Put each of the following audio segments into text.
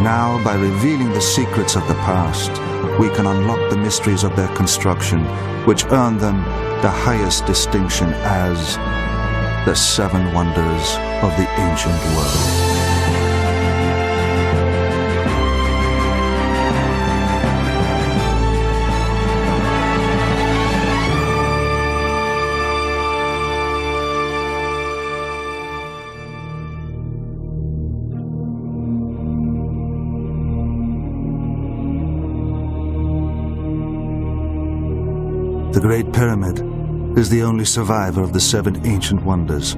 Now, by revealing the secrets of the past, we can unlock the mysteries of their construction, which earned them the highest distinction as the 7 wonders of the ancient world. The Great Pyramid is the only survivor of the 7 ancient wonders,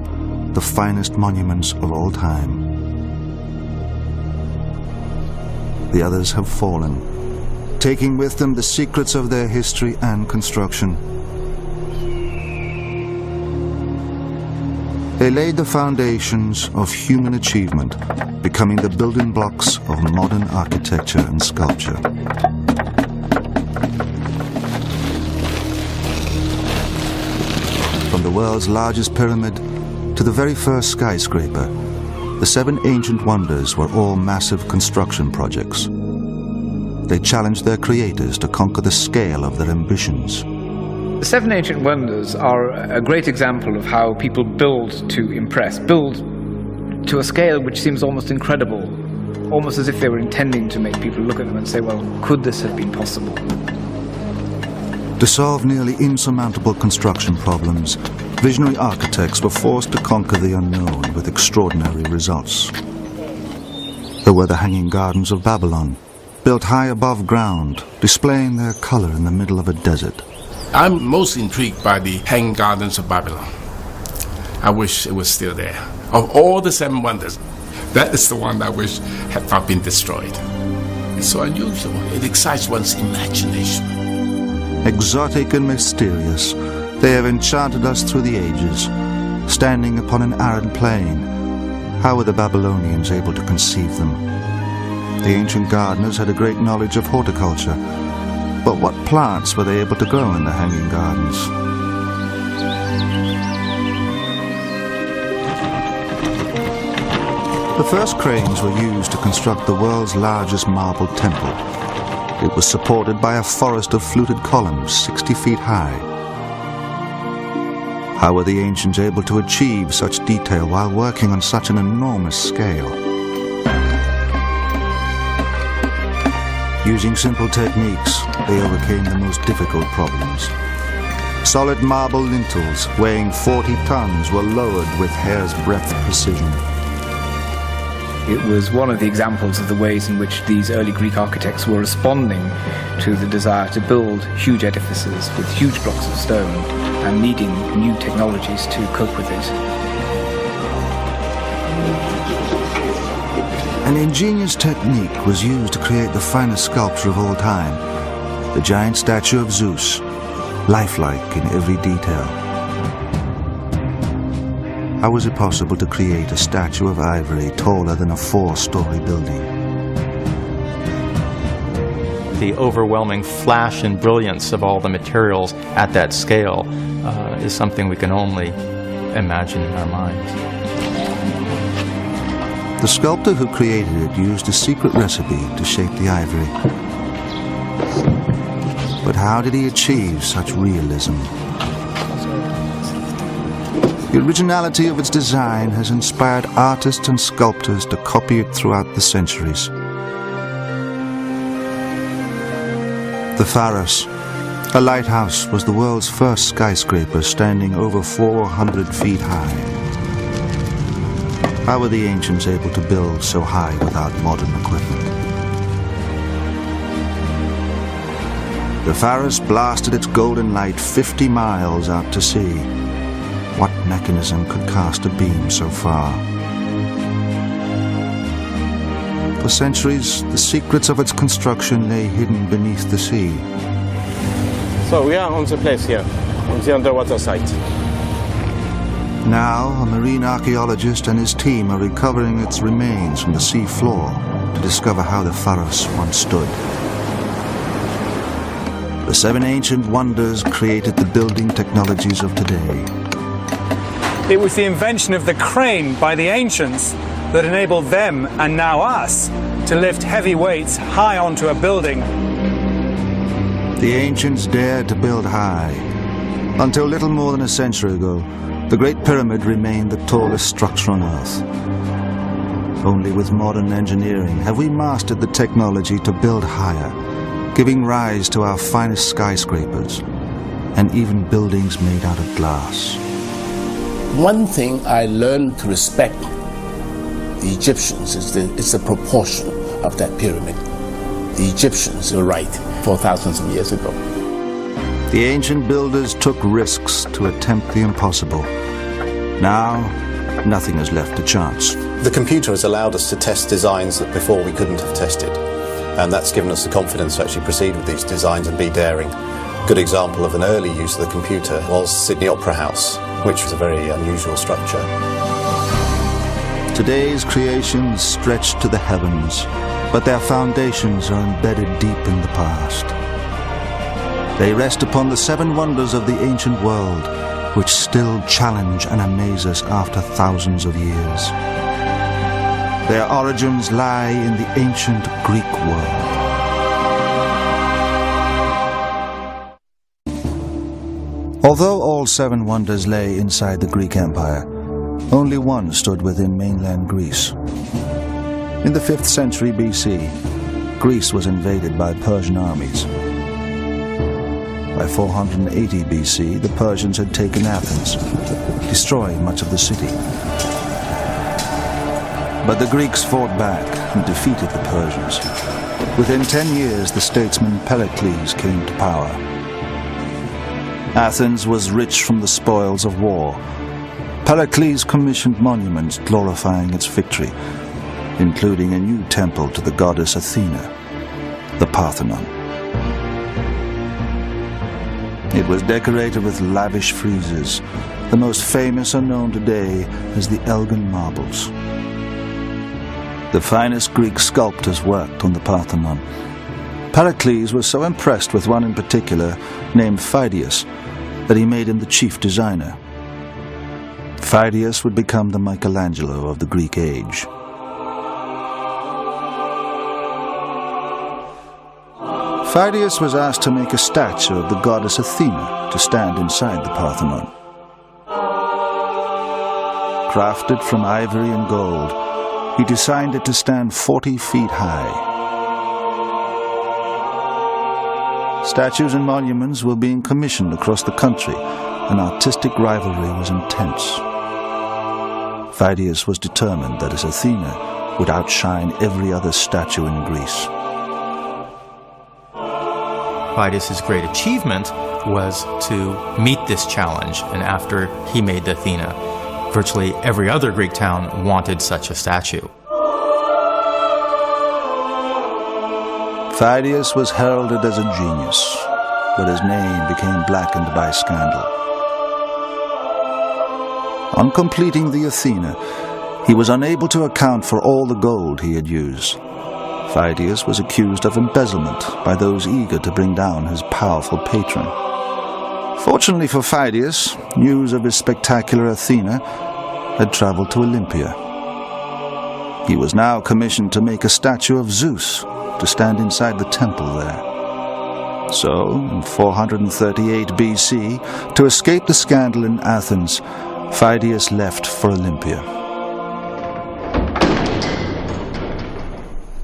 the finest monuments of all time. The others have fallen, taking with them the secrets of their history and construction. They laid the foundations of human achievement, becoming the building blocks of modern architecture and sculpture. From the world's largest pyramid to the very first skyscraper, the 7 ancient wonders were all massive construction projects. They challenged their creators to conquer the scale of their ambitions. The 7 ancient wonders are a great example of how people build to impress, build to a scale which seems almost incredible, almost as if they were intending to make people look at them and say, well, could this have been possible? To solve nearly insurmountable construction problems, visionary architects were forced to conquer the unknown with extraordinary results. There were the Hanging Gardens of Babylon, built high above ground, displaying their color in the middle of a desert. I'm most intrigued by the Hanging Gardens of Babylon. I wish it was still there. Of all the 7 wonders, that is the one I wish had not been destroyed. It's so unusual. It excites one's imagination. Exotic and mysterious, they have enchanted us through the ages. Standing upon an arid plain, how were the Babylonians able to conceive them? The ancient gardeners had a great knowledge of horticulture, but what plants were they able to grow in the Hanging Gardens? The first cranes were used to construct the world's largest marble temple. It was supported by a forest of fluted columns 60 feet high. How were the ancients able to achieve such detail while working on such an enormous scale? Using simple techniques, they overcame the most difficult problems. Solid marble lintels weighing 40 tons were lowered with hair's breadth precision. It was one of the examples of the ways in which these early Greek architects were responding to the desire to build huge edifices with huge blocks of stone and needing new technologies to cope with it. An ingenious technique was used to create the finest sculpture of all time, the giant statue of Zeus, lifelike in every detail. How was it possible to create a statue of ivory taller than a 4-story building? The overwhelming flash and brilliance of all the materials at that scale is something we can only imagine in our minds. The sculptor who created it used a secret recipe to shape the ivory. But how did he achieve such realism? The originality of its design has inspired artists and sculptors to copy it throughout the centuries. The Pharos, a lighthouse, was the world's first skyscraper standing over 400 feet high. How were the ancients able to build so high without modern equipment? The Pharos blasted its golden light 50 miles out to sea. What mechanism could cast a beam so far? For centuries, the secrets of its construction lay hidden beneath the sea. So we are on the place here, on the underwater site. Now, a marine archaeologist and his team are recovering its remains from the sea floor to discover how the Pharos once stood. The 7 ancient wonders created the building technologies of today. It was the invention of the crane by the ancients that enabled them, and now us, to lift heavy weights high onto a building. The ancients dared to build high. Until little more than a century ago, the Great Pyramid remained the tallest structure on Earth. Only with modern engineering have we mastered the technology to build higher, giving rise to our finest skyscrapers, and even buildings made out of glass. One thing I learned to respect the Egyptians is the proportion of that pyramid. The Egyptians were right 4,000 of years ago. The ancient builders took risks to attempt the impossible. Now, nothing is left to chance. The computer has allowed us to test designs that before we couldn't have tested. And that's given us the confidence to actually proceed with these designs and be daring. A good example of an early use of the computer was Sydney Opera House, which was a very unusual structure. Today's creations stretch to the heavens, but their foundations are embedded deep in the past. They rest upon the 7 wonders of the ancient world, which still challenge and amaze us after thousands of years. Their origins lie in the ancient Greek world. Although all 7 wonders lay inside the Greek Empire, only one stood within mainland Greece. In the 5th century BC, Greece was invaded by Persian armies. By 480 BC, the Persians had taken Athens, destroying much of the city. But the Greeks fought back and defeated the Persians. Within 10 years, the statesman Pericles came to power. Athens was rich from the spoils of war. Pericles commissioned monuments glorifying its victory, including a new temple to the goddess Athena, the Parthenon. It was decorated with lavish friezes. The most famous are known today as the Elgin marbles. The finest Greek sculptors worked on the Parthenon. Pericles was so impressed with one in particular, named Phidias, that he made him the chief designer. Phidias would become the Michelangelo of the Greek age. Phidias was asked to make a statue of the goddess Athena to stand inside the Parthenon. Crafted from ivory and gold, he designed it to stand 40 feet high. Statues and monuments were being commissioned across the country, and artistic rivalry was intense. Phidias was determined that his Athena would outshine every other statue in Greece. Phidias' great achievement was to meet this challenge, and after he made the Athena, virtually every other Greek town wanted such a statue. Phidias was heralded as a genius, but his name became blackened by scandal. On completing the Athena, he was unable to account for all the gold he had used. Phidias was accused of embezzlement by those eager to bring down his powerful patron. Fortunately for Phidias, news of his spectacular Athena had traveled to Olympia. He was now commissioned to make a statue of Zeus to stand inside the temple there. So, in 438 BC, to escape the scandal in Athens, Phidias left for Olympia.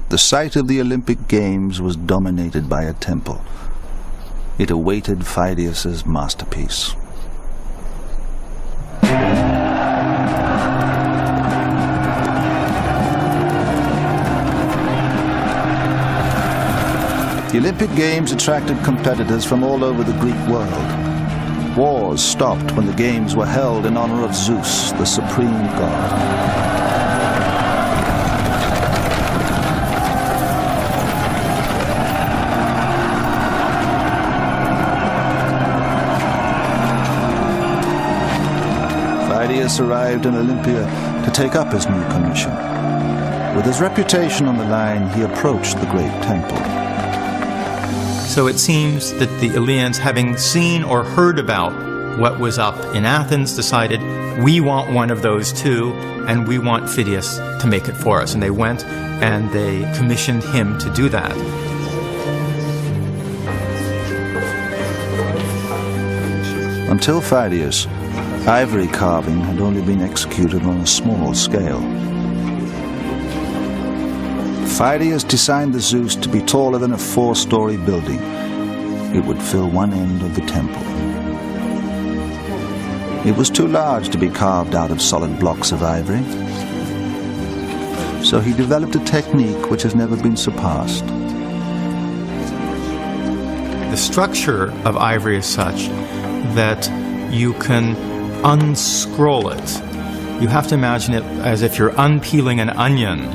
The site of the Olympic Games was dominated by a temple. It awaited Phidias' masterpiece. The Olympic Games attracted competitors from all over the Greek world. Wars stopped when the Games were held in honor of Zeus, the supreme god. Phidias arrived in Olympia to take up his new commission. With his reputation on the line, he approached the great temple. So it seems that the Eleans, having seen or heard about what was up in Athens, decided, we want one of those too, and we want Phidias to make it for us. And they went and they commissioned him to do that. Until Phidias, ivory carving had only been executed on a small scale. Phidias designed the Zeus to be taller than a 4-story building. It would fill one end of the temple. It was too large to be carved out of solid blocks of ivory. So he developed a technique which has never been surpassed. The structure of ivory is such that you can unscroll it. You have to imagine it as if you're unpeeling an onion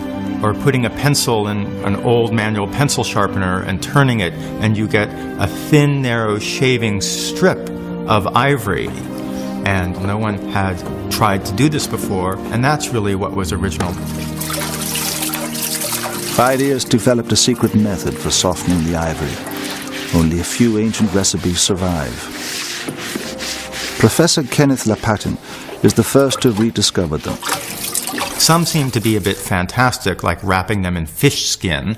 or putting a pencil in an old manual pencil sharpener and turning it, and you get a thin, narrow shaving strip of ivory. And no one had tried to do this before, and that's really what was original. Phidias developed a secret method for softening the ivory. Only a few ancient recipes survive. Professor Kenneth Lapatin is the first to have rediscovered them. Some seem to be a bit fantastic, like wrapping them in fish skin,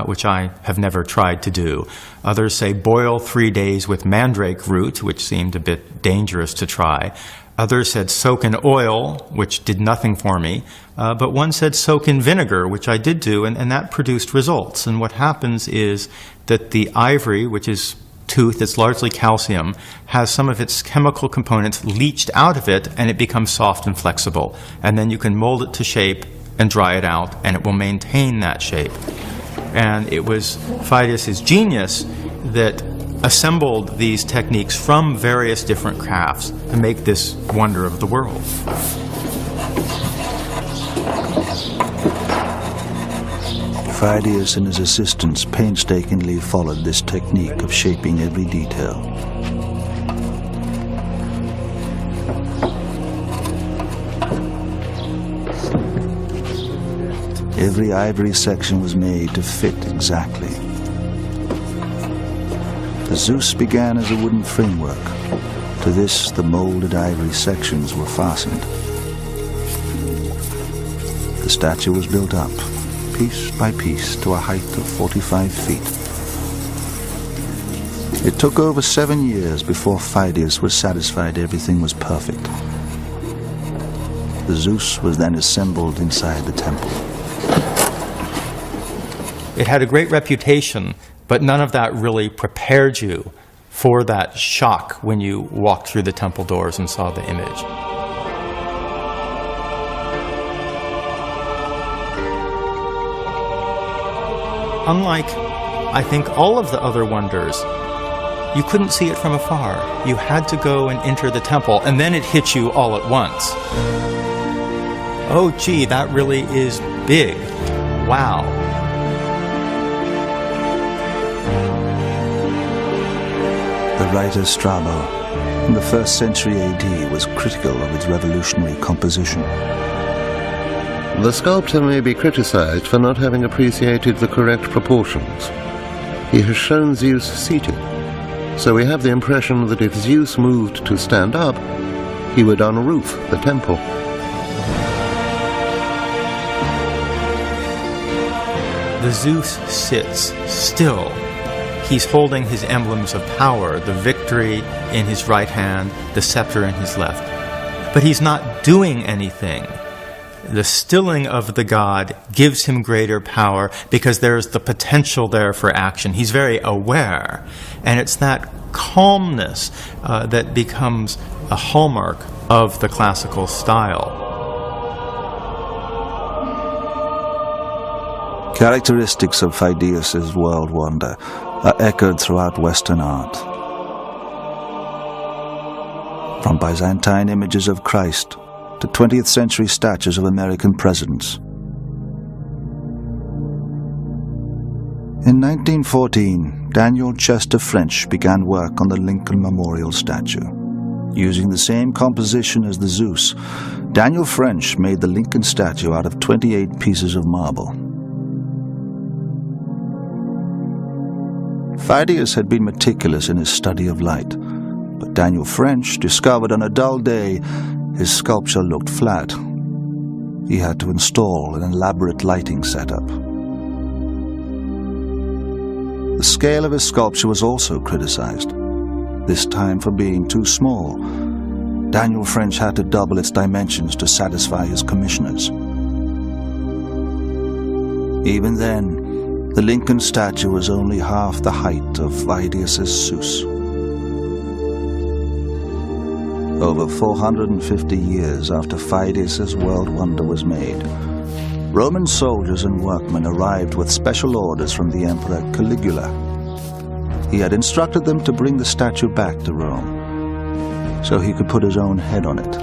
which I have never tried to do. Others say boil 3 days with mandrake root, which seemed a bit dangerous to try. Others said soak in oil, which did nothing for me. But one said soak in vinegar, which I did do, and that produced results. And what happens is that the ivory, which is tooth, it's largely calcium, has some of its chemical components leached out of it, and it becomes soft and flexible. And then you can mold it to shape and dry it out, and it will maintain that shape. And it was Phidias' genius that assembled these techniques from various different crafts to make this wonder of the world. Phidias and his assistants painstakingly followed this technique of shaping every detail. Every ivory section was made to fit exactly. The Zeus began as a wooden framework. To this, the molded ivory sections were fastened. The statue was built up, piece by piece, to a height of 45 feet. It took over 7 years before Phidias was satisfied everything was perfect. The Zeus was then assembled inside the temple. It had a great reputation, but none of that really prepared you for that shock when you walked through the temple doors and saw the image. Unlike, I think, all of the other wonders, you couldn't see it from afar. You had to go and enter the temple, and then it hit you all at once. Oh, gee, that really is big. Wow. The writer Strabo, in the 1st century AD, was critical of its revolutionary composition. The sculptor may be criticized for not having appreciated the correct proportions. He has shown Zeus seated, so we have the impression that if Zeus moved to stand up, he would unroof the temple. The Zeus sits still. He's holding his emblems of power, the victory in his right hand, the scepter in his left. But he's not doing anything. The stilling of the god gives him greater power because there's the potential there for action. He's very aware. And it's that calmness that becomes a hallmark of the classical style. Characteristics of Phidias' world wonder are echoed throughout Western art. From Byzantine images of Christ to 20th century statues of American presidents. In 1914, Daniel Chester French began work on the Lincoln Memorial statue. Using the same composition as the Zeus, Daniel French made the Lincoln statue out of 28 pieces of marble. Phidias had been meticulous in his study of light, but Daniel French discovered on a dull day his sculpture looked flat. He had to install an elaborate lighting setup. The scale of his sculpture was also criticized, this time for being too small. Daniel French had to double its dimensions to satisfy his commissioners. Even then, the Lincoln statue was only half the height of Phidias's Zeus. Over 450 years after Phidias's world wonder was made, Roman soldiers and workmen arrived with special orders from the Emperor Caligula. He had instructed them to bring the statue back to Rome, so he could put his own head on it.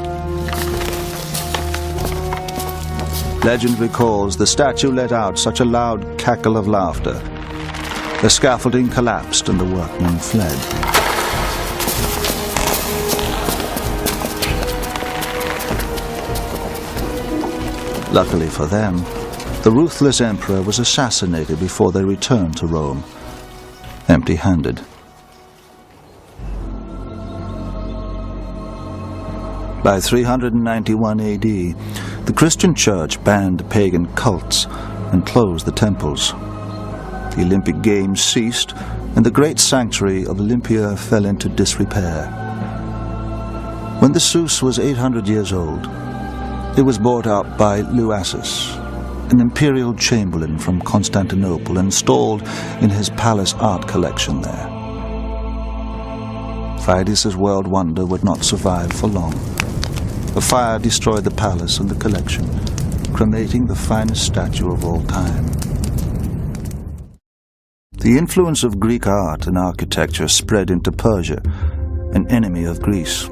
Legend recalls the statue let out such a loud cackle of laughter. The scaffolding collapsed and the workmen fled. Luckily for them, the ruthless emperor was assassinated before they returned to Rome, empty-handed. By 391 AD, the Christian Church banned pagan cults and closed the temples. The Olympic Games ceased, and the great sanctuary of Olympia fell into disrepair. When the Zeus was 800 years old, it was bought out by Luasus, an imperial chamberlain from Constantinople, and installed in his palace art collection there. Phidias's world wonder would not survive for long. A fire destroyed the palace and the collection, cremating the finest statue of all time. The influence of Greek art and architecture spread into Persia, an enemy of Greece.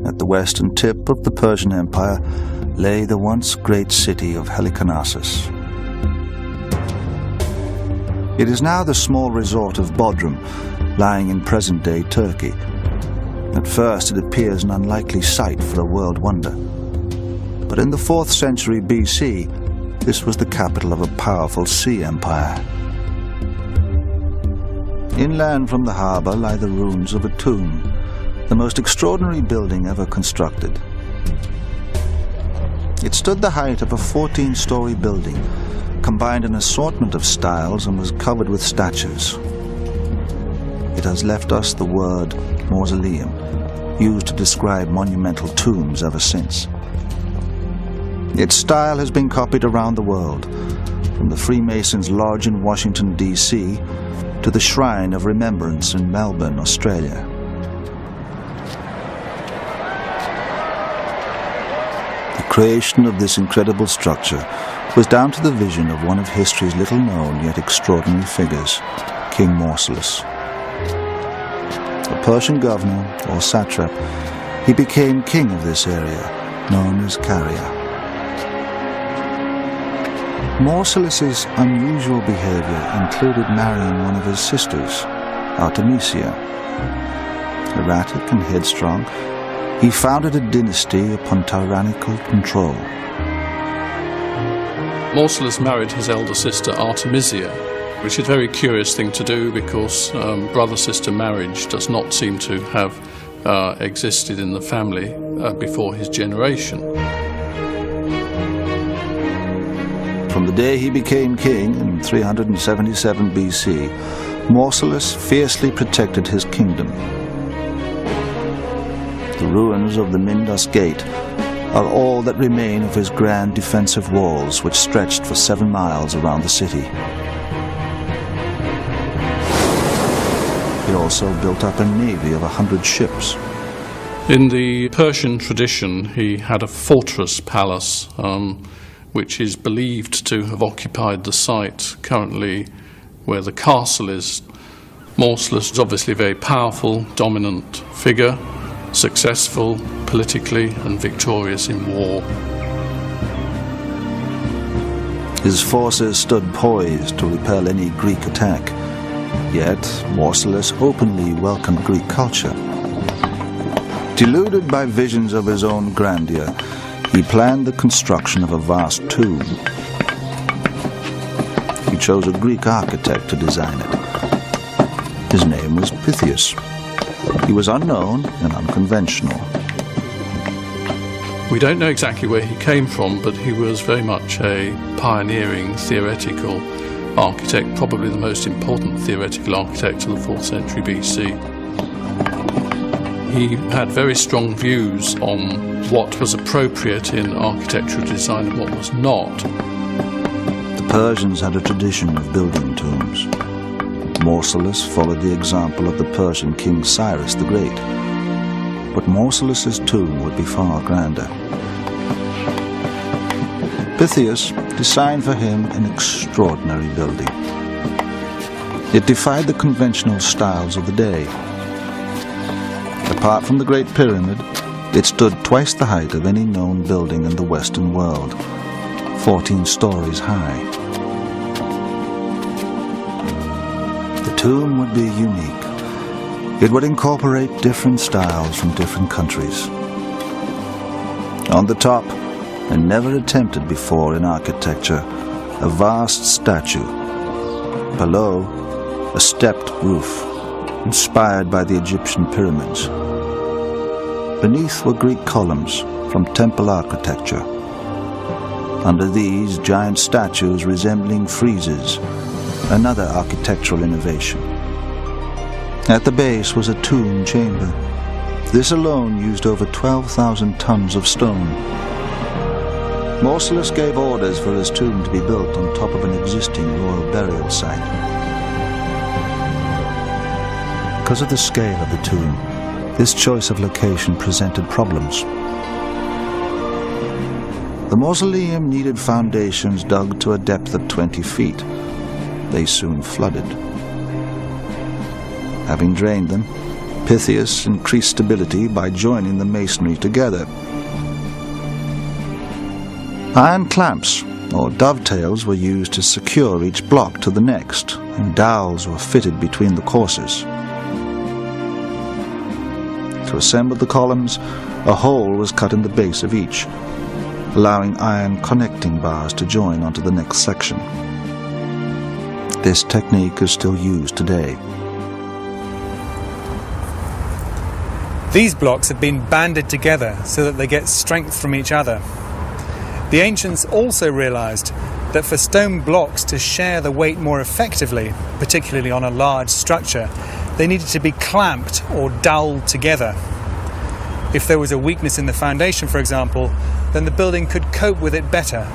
At the western tip of the Persian Empire lay the once great city of Halicarnassus. It is now the small resort of Bodrum, lying in present-day Turkey. At first it appears an unlikely site for a world wonder. But in the 4th century BC, this was the capital of a powerful sea empire. Inland from the harbor lie the ruins of a tomb, the most extraordinary building ever constructed. It stood the height of a 14-story building, combined an assortment of styles, and was covered with statues. It has left us the word mausoleum, used to describe monumental tombs ever since. Its style has been copied around the world, from the Freemasons' Lodge in Washington, D.C., to the Shrine of Remembrance in Melbourne, Australia. The creation of this incredible structure was down to the vision of one of history's little-known yet extraordinary figures, King Mausolus. A Persian governor, or satrap, he became king of this area, known as Caria. Mausolus's unusual behavior included marrying one of his sisters, Artemisia. Erratic and headstrong, he founded a dynasty upon tyrannical control. Mausolus married his elder sister Artemisia, which is a very curious thing to do because brother-sister marriage does not seem to have existed in the family before his generation. From the day he became king in 377 BC, Mausolus fiercely protected his kingdom. The ruins of the Mindus Gate are all that remain of his grand defensive walls, which stretched for 7 miles around the city. He also built up a navy of 100 ships. In the Persian tradition, he had a fortress palace, which is believed to have occupied the site currently where the castle is. Mausolus is obviously a very powerful, dominant figure, successful politically and victorious in war. His forces stood poised to repel any Greek attack, yet Mausolus openly welcomed Greek culture. Deluded by visions of his own grandeur, he planned the construction of a vast tomb. He chose a Greek architect to design it. His name was Pythias. He was unknown and unconventional. We don't know exactly where he came from, but he was very much a pioneering theoretical architect, probably the most important theoretical architect of the 4th century BC. He had very strong views on what was appropriate in architectural design and what was not. The Persians had a tradition of building tombs. Mausolus followed the example of the Persian king Cyrus the Great. But Mausolus's tomb would be far grander. Pythias designed for him an extraordinary building. It defied the conventional styles of the day. Apart from the Great Pyramid, it stood twice the height of any known building in the Western world, 14 stories high. The tomb would be unique. It would incorporate different styles from different countries. On the top, and never attempted before in architecture, a vast statue. Below, a stepped roof, inspired by the Egyptian pyramids. Beneath were Greek columns from temple architecture. Under these, giant statues resembling friezes, another architectural innovation. At the base was a tomb chamber. This alone used over 12,000 tons of stone. Mausolus gave orders for his tomb to be built on top of an existing royal burial site. Because of the scale of the tomb, this choice of location presented problems. The mausoleum needed foundations dug to a depth of 20 feet. They soon flooded. Having drained them, Pythias increased stability by joining the masonry together. Iron clamps, or dovetails, were used to secure each block to the next, and dowels were fitted between the courses. To assemble the columns, a hole was cut in the base of each, allowing iron connecting bars to join onto the next section. This technique is still used today. These blocks have been banded together so that they get strength from each other. The ancients also realized that for stone blocks to share the weight more effectively, particularly on a large structure, they needed to be clamped or doweled together. If there was a weakness in the foundation, for example, then the building could cope with it better.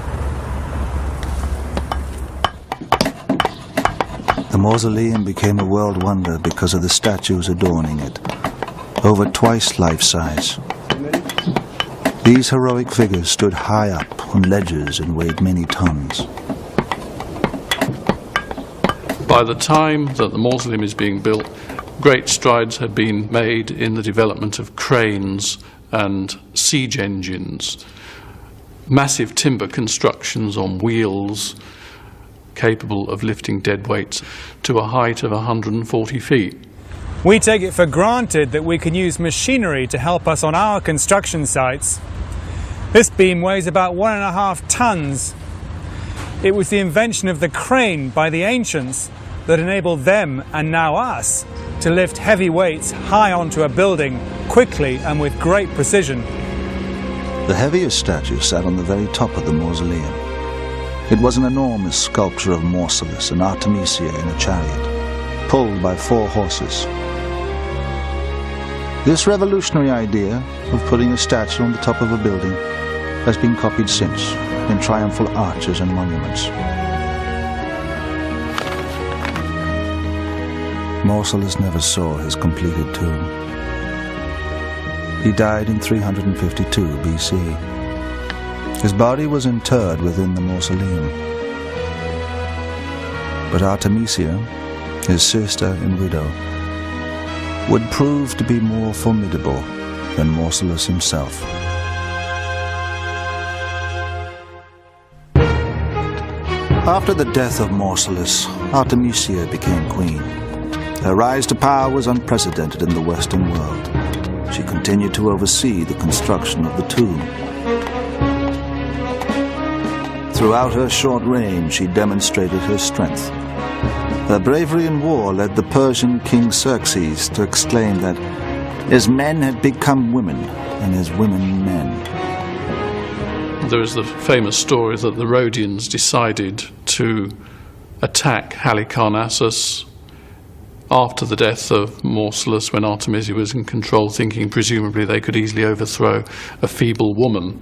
The mausoleum became a world wonder because of the statues adorning it, over twice life-size. These heroic figures stood high up on ledges and weighed many tons. By the time that the mausoleum is being built, great strides had been made in the development of cranes and siege engines, massive timber constructions on wheels capable of lifting dead weights to a height of 140 feet. We take it for granted that we can use machinery to help us on our construction sites. This beam weighs about 1.5 tons. It was the invention of the crane by the ancients that enabled them, and now us, to lift heavy weights high onto a building quickly and with great precision. The heaviest statue sat on the very top of the mausoleum. It was an enormous sculpture of Mausolus and Artemisia in a chariot, pulled by 4 horses. This revolutionary idea of putting a statue on the top of a building has been copied since in triumphal arches and monuments. Mausolus never saw his completed tomb. He died in 352 BC. His body was interred within the mausoleum. But Artemisia, his sister and widow, would prove to be more formidable than Mausolus himself. After the death of Mausolus, Artemisia became queen. Her rise to power was unprecedented in the Western world. She continued to oversee the construction of the tomb. Throughout her short reign, she demonstrated her strength. Her bravery in war led the Persian king Xerxes to exclaim that his men had become women and his women men. There is the famous story that the Rhodians decided to attack Halicarnassus after the death of Mausolus, when Artemisia was in control, thinking presumably they could easily overthrow a feeble woman.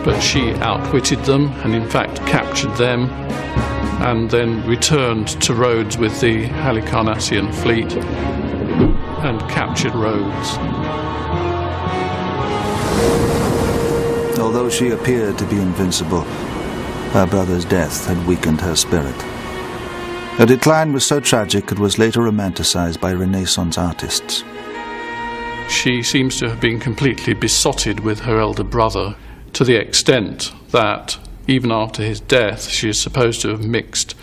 But she outwitted them and in fact captured them, and then returned to Rhodes with the Halicarnassian fleet and captured Rhodes. Although she appeared to be invincible, her brother's death had weakened her spirit. Her decline was so tragic it was later romanticized by Renaissance artists. She seems to have been completely besotted with her elder brother, to the extent that even after his death she is supposed to have mixed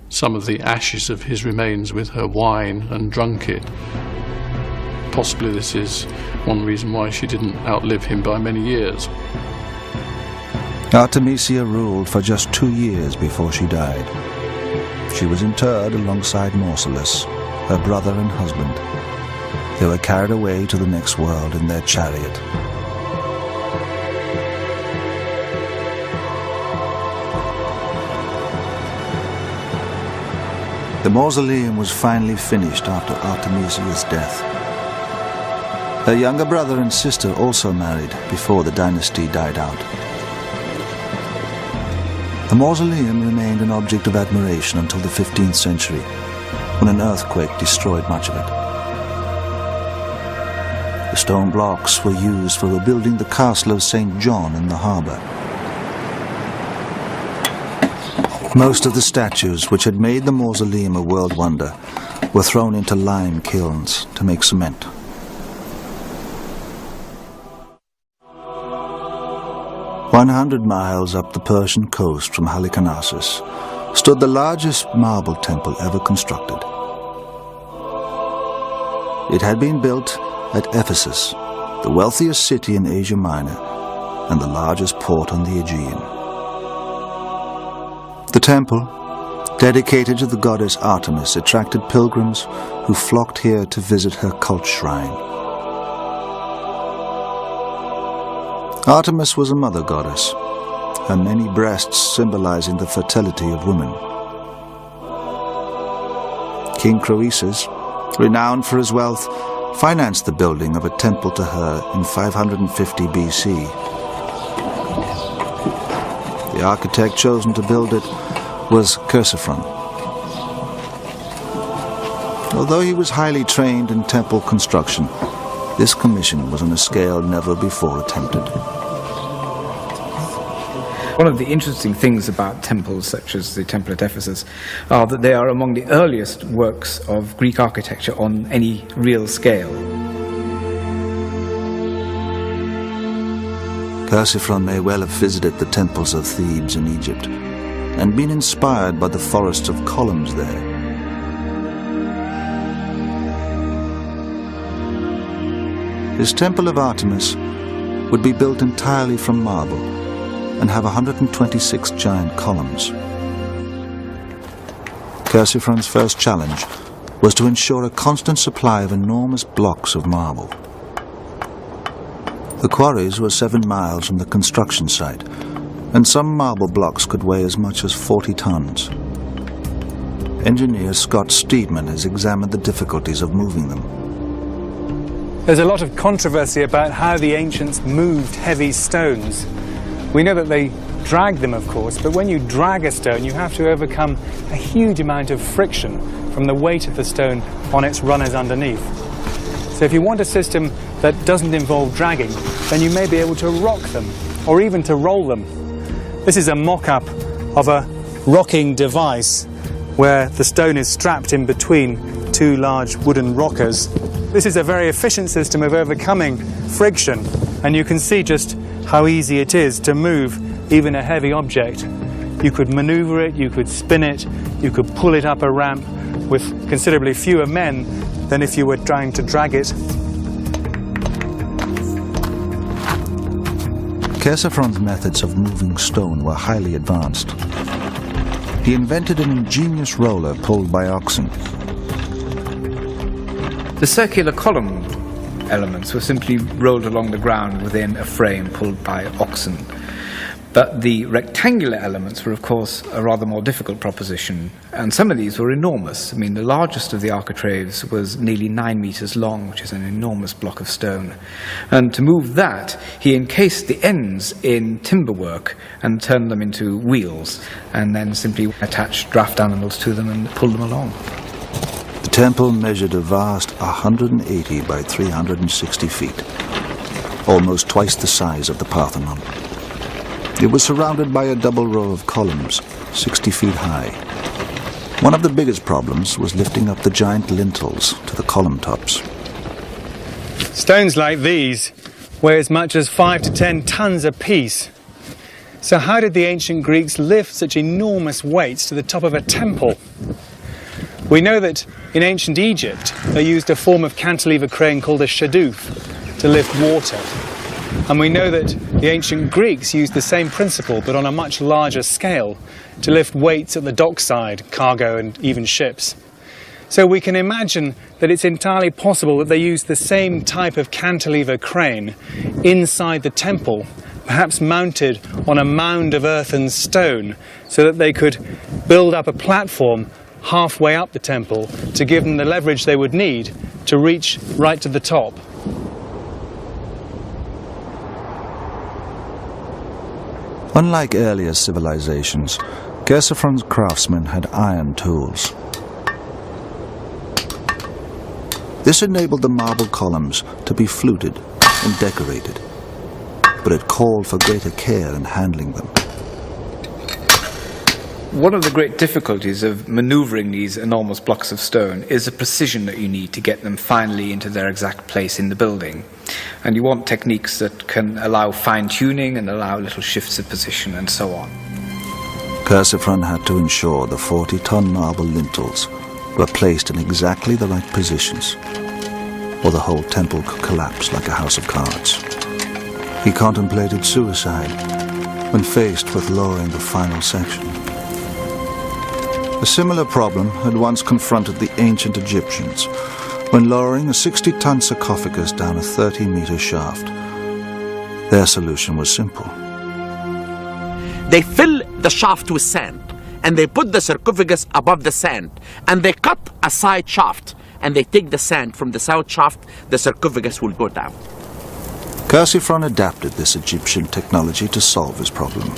some of the ashes of his remains with her wine and drunk it. Possibly this is one reason why she didn't outlive him by many years. Artemisia ruled for just 2 years before she died. She was interred alongside Mausolus, her brother and husband. They were carried away to the next world in their chariot. The mausoleum was finally finished after Artemisia's death. Her younger brother and sister also married before the dynasty died out. The mausoleum remained an object of admiration until the 15th century, when an earthquake destroyed much of it. The stone blocks were used for rebuilding the castle of St. John in the harbour. Most of the statues, which had made the mausoleum a world wonder, were thrown into lime kilns to make cement. "100 miles up the Persian coast from Halicarnassus stood the largest marble temple ever constructed. It had been built at Ephesus, the wealthiest city in Asia Minor and the largest port on the Aegean. The temple, dedicated to the goddess Artemis, attracted pilgrims who flocked here to visit her cult shrine. Artemis was a mother goddess, her many breasts symbolizing the fertility of women. King Croesus, renowned for his wealth, financed the building of a temple to her in 550 BC. The architect chosen to build it was Chersiphron. Although he was highly trained in temple construction, this commission was on a scale never before attempted. One of the interesting things about temples such as the Temple at Ephesus are that they are among the earliest works of Greek architecture on any real scale. Chersiphron may well have visited the temples of Thebes in Egypt and been inspired by the forests of columns there. His temple of Artemis would be built entirely from marble and have 126 giant columns. Chersiphron's first challenge was to ensure a constant supply of enormous blocks of marble. The quarries were 7 miles from the construction site, and some marble blocks could weigh as much as 40 tons. Engineer Scott Steedman has examined the difficulties of moving them. There's a lot of controversy about how the ancients moved heavy stones. We know that they dragged them, of course, but when you drag a stone, you have to overcome a huge amount of friction from the weight of the stone on its runners underneath. So if you want a system that doesn't involve dragging, then you may be able to rock them, or even to roll them. This is a mock-up of a rocking device where the stone is strapped in between 2 large wooden rockers. This is a very efficient system of overcoming friction, and you can see just how easy it is to move even a heavy object. You could maneuver it, you could spin it, you could pull it up a ramp with considerably fewer men than if you were trying to drag it. Chersiphron's methods of moving stone were highly advanced. He invented an ingenious roller pulled by oxen. The circular column elements were simply rolled along the ground within a frame pulled by oxen. But the rectangular elements were, of course, a rather more difficult proposition, and some of these were enormous. I mean, the largest of the architraves was nearly 9 meters long, which is an enormous block of stone. And to move that, he encased the ends in timberwork and turned them into wheels, and then simply attached draft animals to them and pulled them along. The temple measured a vast 180 by 360 feet, almost twice the size of the Parthenon. It was surrounded by a double row of columns, 60 feet high. One of the biggest problems was lifting up the giant lintels to the column tops. Stones like these weigh as much as 5 to 10 tons apiece. So how did the ancient Greeks lift such enormous weights to the top of a temple? We know that in ancient Egypt they used a form of cantilever crane called a shadoof to lift water. And we know that the ancient Greeks used the same principle, but on a much larger scale, to lift weights at the dockside, cargo and even ships. So we can imagine that it's entirely possible that they used the same type of cantilever crane inside the temple, perhaps mounted on a mound of earth and stone, so that they could build up a platform halfway up the temple to give them the leverage they would need to reach right to the top. Unlike earlier civilizations, Chersiphron's craftsmen had iron tools. This enabled the marble columns to be fluted and decorated, but it called for greater care in handling them. One of the great difficulties of maneuvering these enormous blocks of stone is the precision that you need to get them finally into their exact place in the building. And you want techniques that can allow fine-tuning and allow little shifts of position and so on. Chersiphron had to ensure the 40-ton marble lintels were placed in exactly the right positions, or the whole temple could collapse like a house of cards. He contemplated suicide when faced with lowering the final section. A similar problem had once confronted the ancient Egyptians when lowering a 60-ton sarcophagus down a 30-meter shaft. Their solution was simple. They fill the shaft with sand, and they put the sarcophagus above the sand, and they cut a side shaft, and they take the sand from the side shaft, the sarcophagus will go down. Chersiphron adapted this Egyptian technology to solve his problem.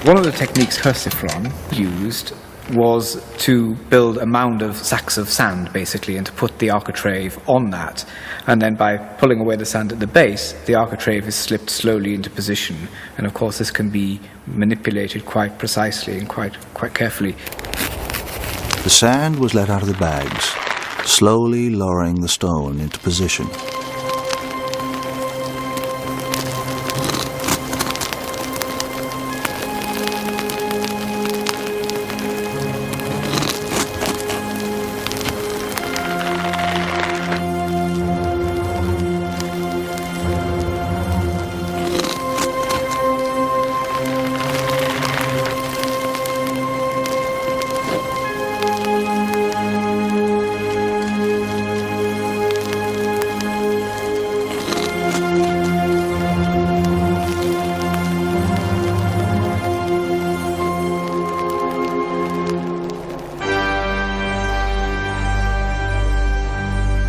One of the techniques Chersiphron used was to build a mound of sacks of sand, basically, and to put the architrave on that. And then by pulling away the sand at the base, the architrave is slipped slowly into position. And of course, this can be manipulated quite precisely and quite carefully. The sand was let out of the bags, slowly lowering the stone into position.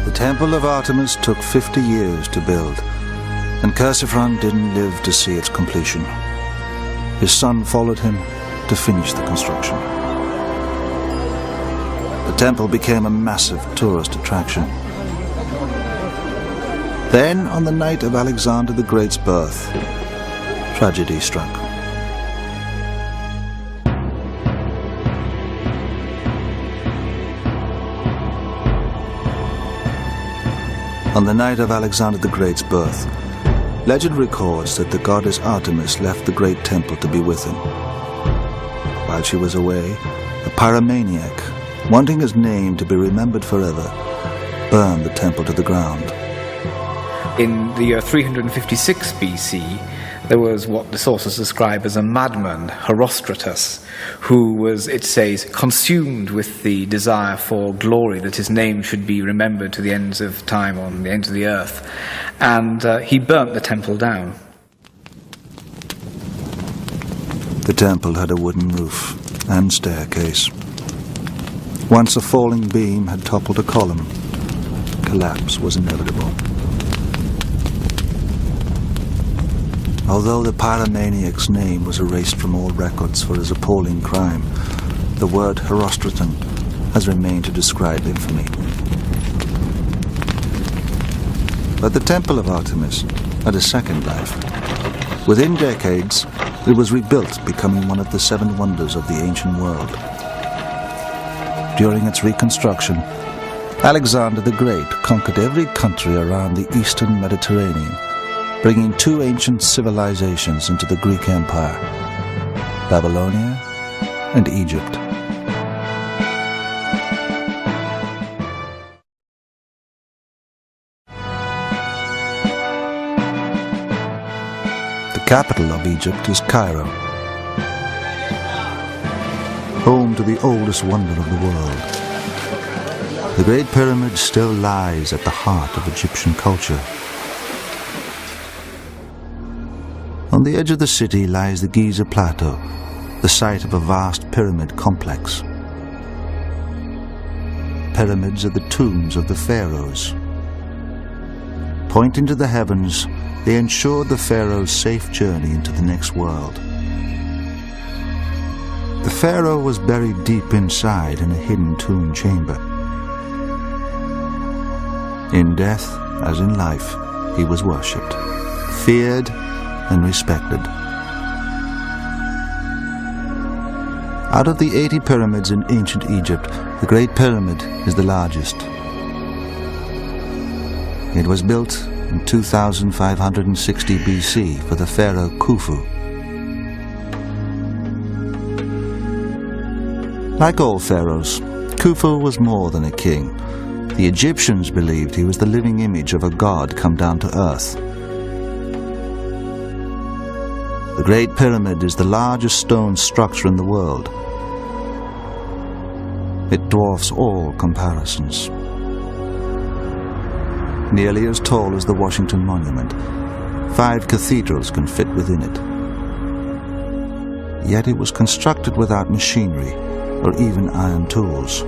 The Temple of Artemis took 50 years to build, and Chersiphron didn't live to see its completion. His son followed him to finish the construction. The temple became a massive tourist attraction. Then, on the night of Alexander the Great's birth, tragedy struck. On the night of Alexander the Great's birth, legend records that the goddess Artemis left the great temple to be with him. While she was away, a pyromaniac, wanting his name to be remembered forever, burned the temple to the ground. In the year 356 BC, there was what the sources describe as a madman, Herostratus, who was, it says, consumed with the desire for glory, that his name should be remembered to the ends of time, on the ends of the earth. And he burnt the temple down. The temple had a wooden roof and staircase. Once a falling beam had toppled a column, collapse was inevitable. Although the pyromaniac's name was erased from all records for his appalling crime, the word Herostraton has remained to describe infamy. But the Temple of Artemis had a second life. Within decades, it was rebuilt, becoming one of the 7 wonders of the ancient world. During its reconstruction, Alexander the Great conquered every country around the eastern Mediterranean, bringing 2 ancient civilizations into the Greek Empire, Babylonia and Egypt. The capital of Egypt is Cairo, home to the oldest wonder of the world. The Great Pyramid still lies at the heart of Egyptian culture. On the edge of the city lies the Giza Plateau, the site of a vast pyramid complex. Pyramids are the tombs of the pharaohs. Pointing to the heavens, they ensured the pharaoh's safe journey into the next world. The pharaoh was buried deep inside in a hidden tomb chamber. In death, as in life, he was worshipped, feared, and respected. Out of the 80 pyramids in ancient Egypt, the Great Pyramid is the largest. It was built in 2560 BC for the pharaoh Khufu. Like all pharaohs, Khufu was more than a king. The Egyptians believed he was the living image of a god come down to earth. The Great Pyramid is the largest stone structure in the world. It dwarfs all comparisons. Nearly as tall as the Washington Monument, 5 cathedrals can fit within it. Yet it was constructed without machinery or even iron tools.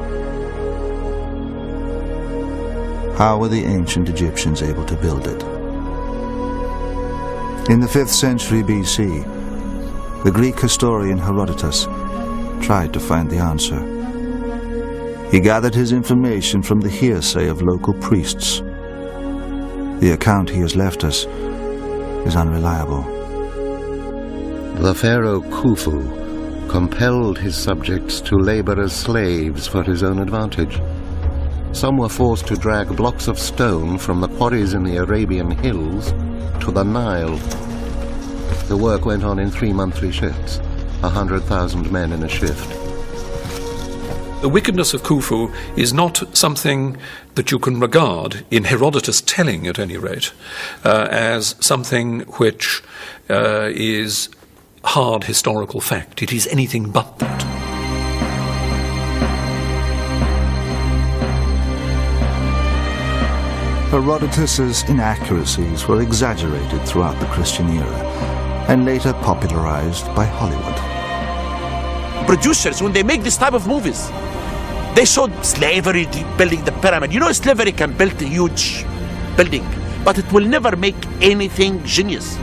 How were the ancient Egyptians able to build it? In the 5th century BC, the Greek historian Herodotus tried to find the answer. He gathered his information from the hearsay of local priests. The account he has left us is unreliable. The pharaoh Khufu compelled his subjects to labor as slaves for his own advantage. Some were forced to drag blocks of stone from the quarries in the Arabian hills to the Nile. The work went on in 3 monthly shifts, 100,000 men in a shift. The wickedness of Khufu is not something that you can regard, in Herodotus' telling at any rate, as something which is hard historical fact. It is anything but that. Herodotus's inaccuracies were exaggerated throughout the Christian era and later popularized by Hollywood. Producers, when they make this type of movies, they showed slavery building the pyramid. You know, slavery can build a huge building, but it will never make anything genius.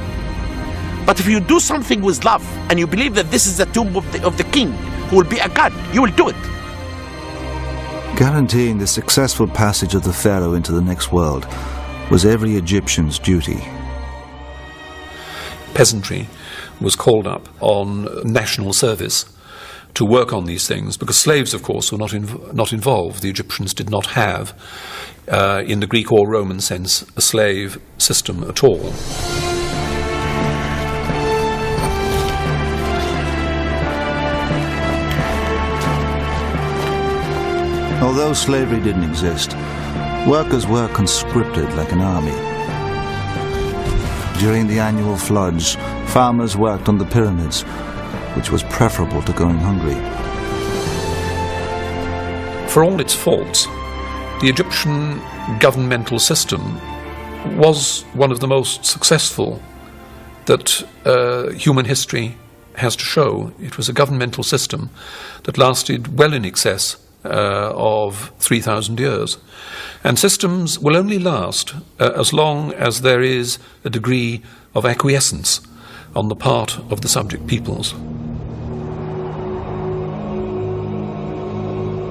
But if you do something with love and you believe that this is the tomb of the king who will be a god, you will do it. Guaranteeing the successful passage of the pharaoh into the next world was every Egyptian's duty. Peasantry was called up on national service to work on these things, because slaves, of course, were not involved. The Egyptians did not have, in the Greek or Roman sense, a slave system at all. Although slavery didn't exist, workers were conscripted like an army. During the annual floods, Farmers worked on the pyramids, which was preferable to going hungry. For all its faults, the Egyptian governmental system was one of the most successful that human history has to show. It was a governmental system that lasted well in excess of 3,000 years. And systems will only last as long as there is a degree of acquiescence on the part of the subject peoples.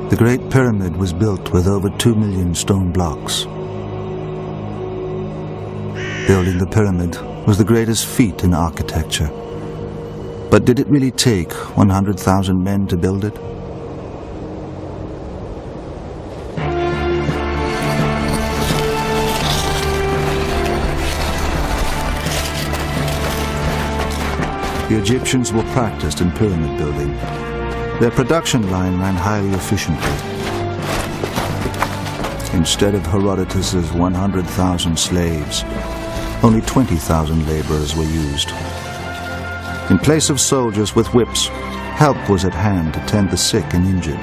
The Great Pyramid was built with over 2 million stone blocks. Building the pyramid was the greatest feat in architecture. But did it really take 100,000 men to build it? The Egyptians were practiced in pyramid building. Their production line ran highly efficiently. Instead of Herodotus's 100,000 slaves, only 20,000 laborers were used. In place of soldiers with whips, help was at hand to tend the sick and injured.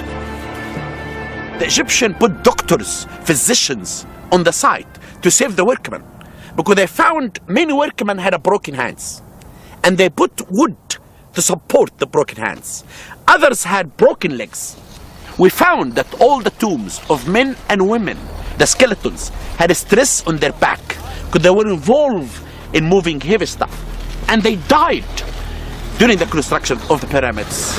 The Egyptian put doctors, physicians on the site to save the workmen, because they found many workmen had broken hands. And they put wood to support the broken hands. Others had broken legs. We found that all the tombs of men and women, the skeletons, had a stress on their back because they were involved in moving heavy stuff. And they died during the construction of the pyramids.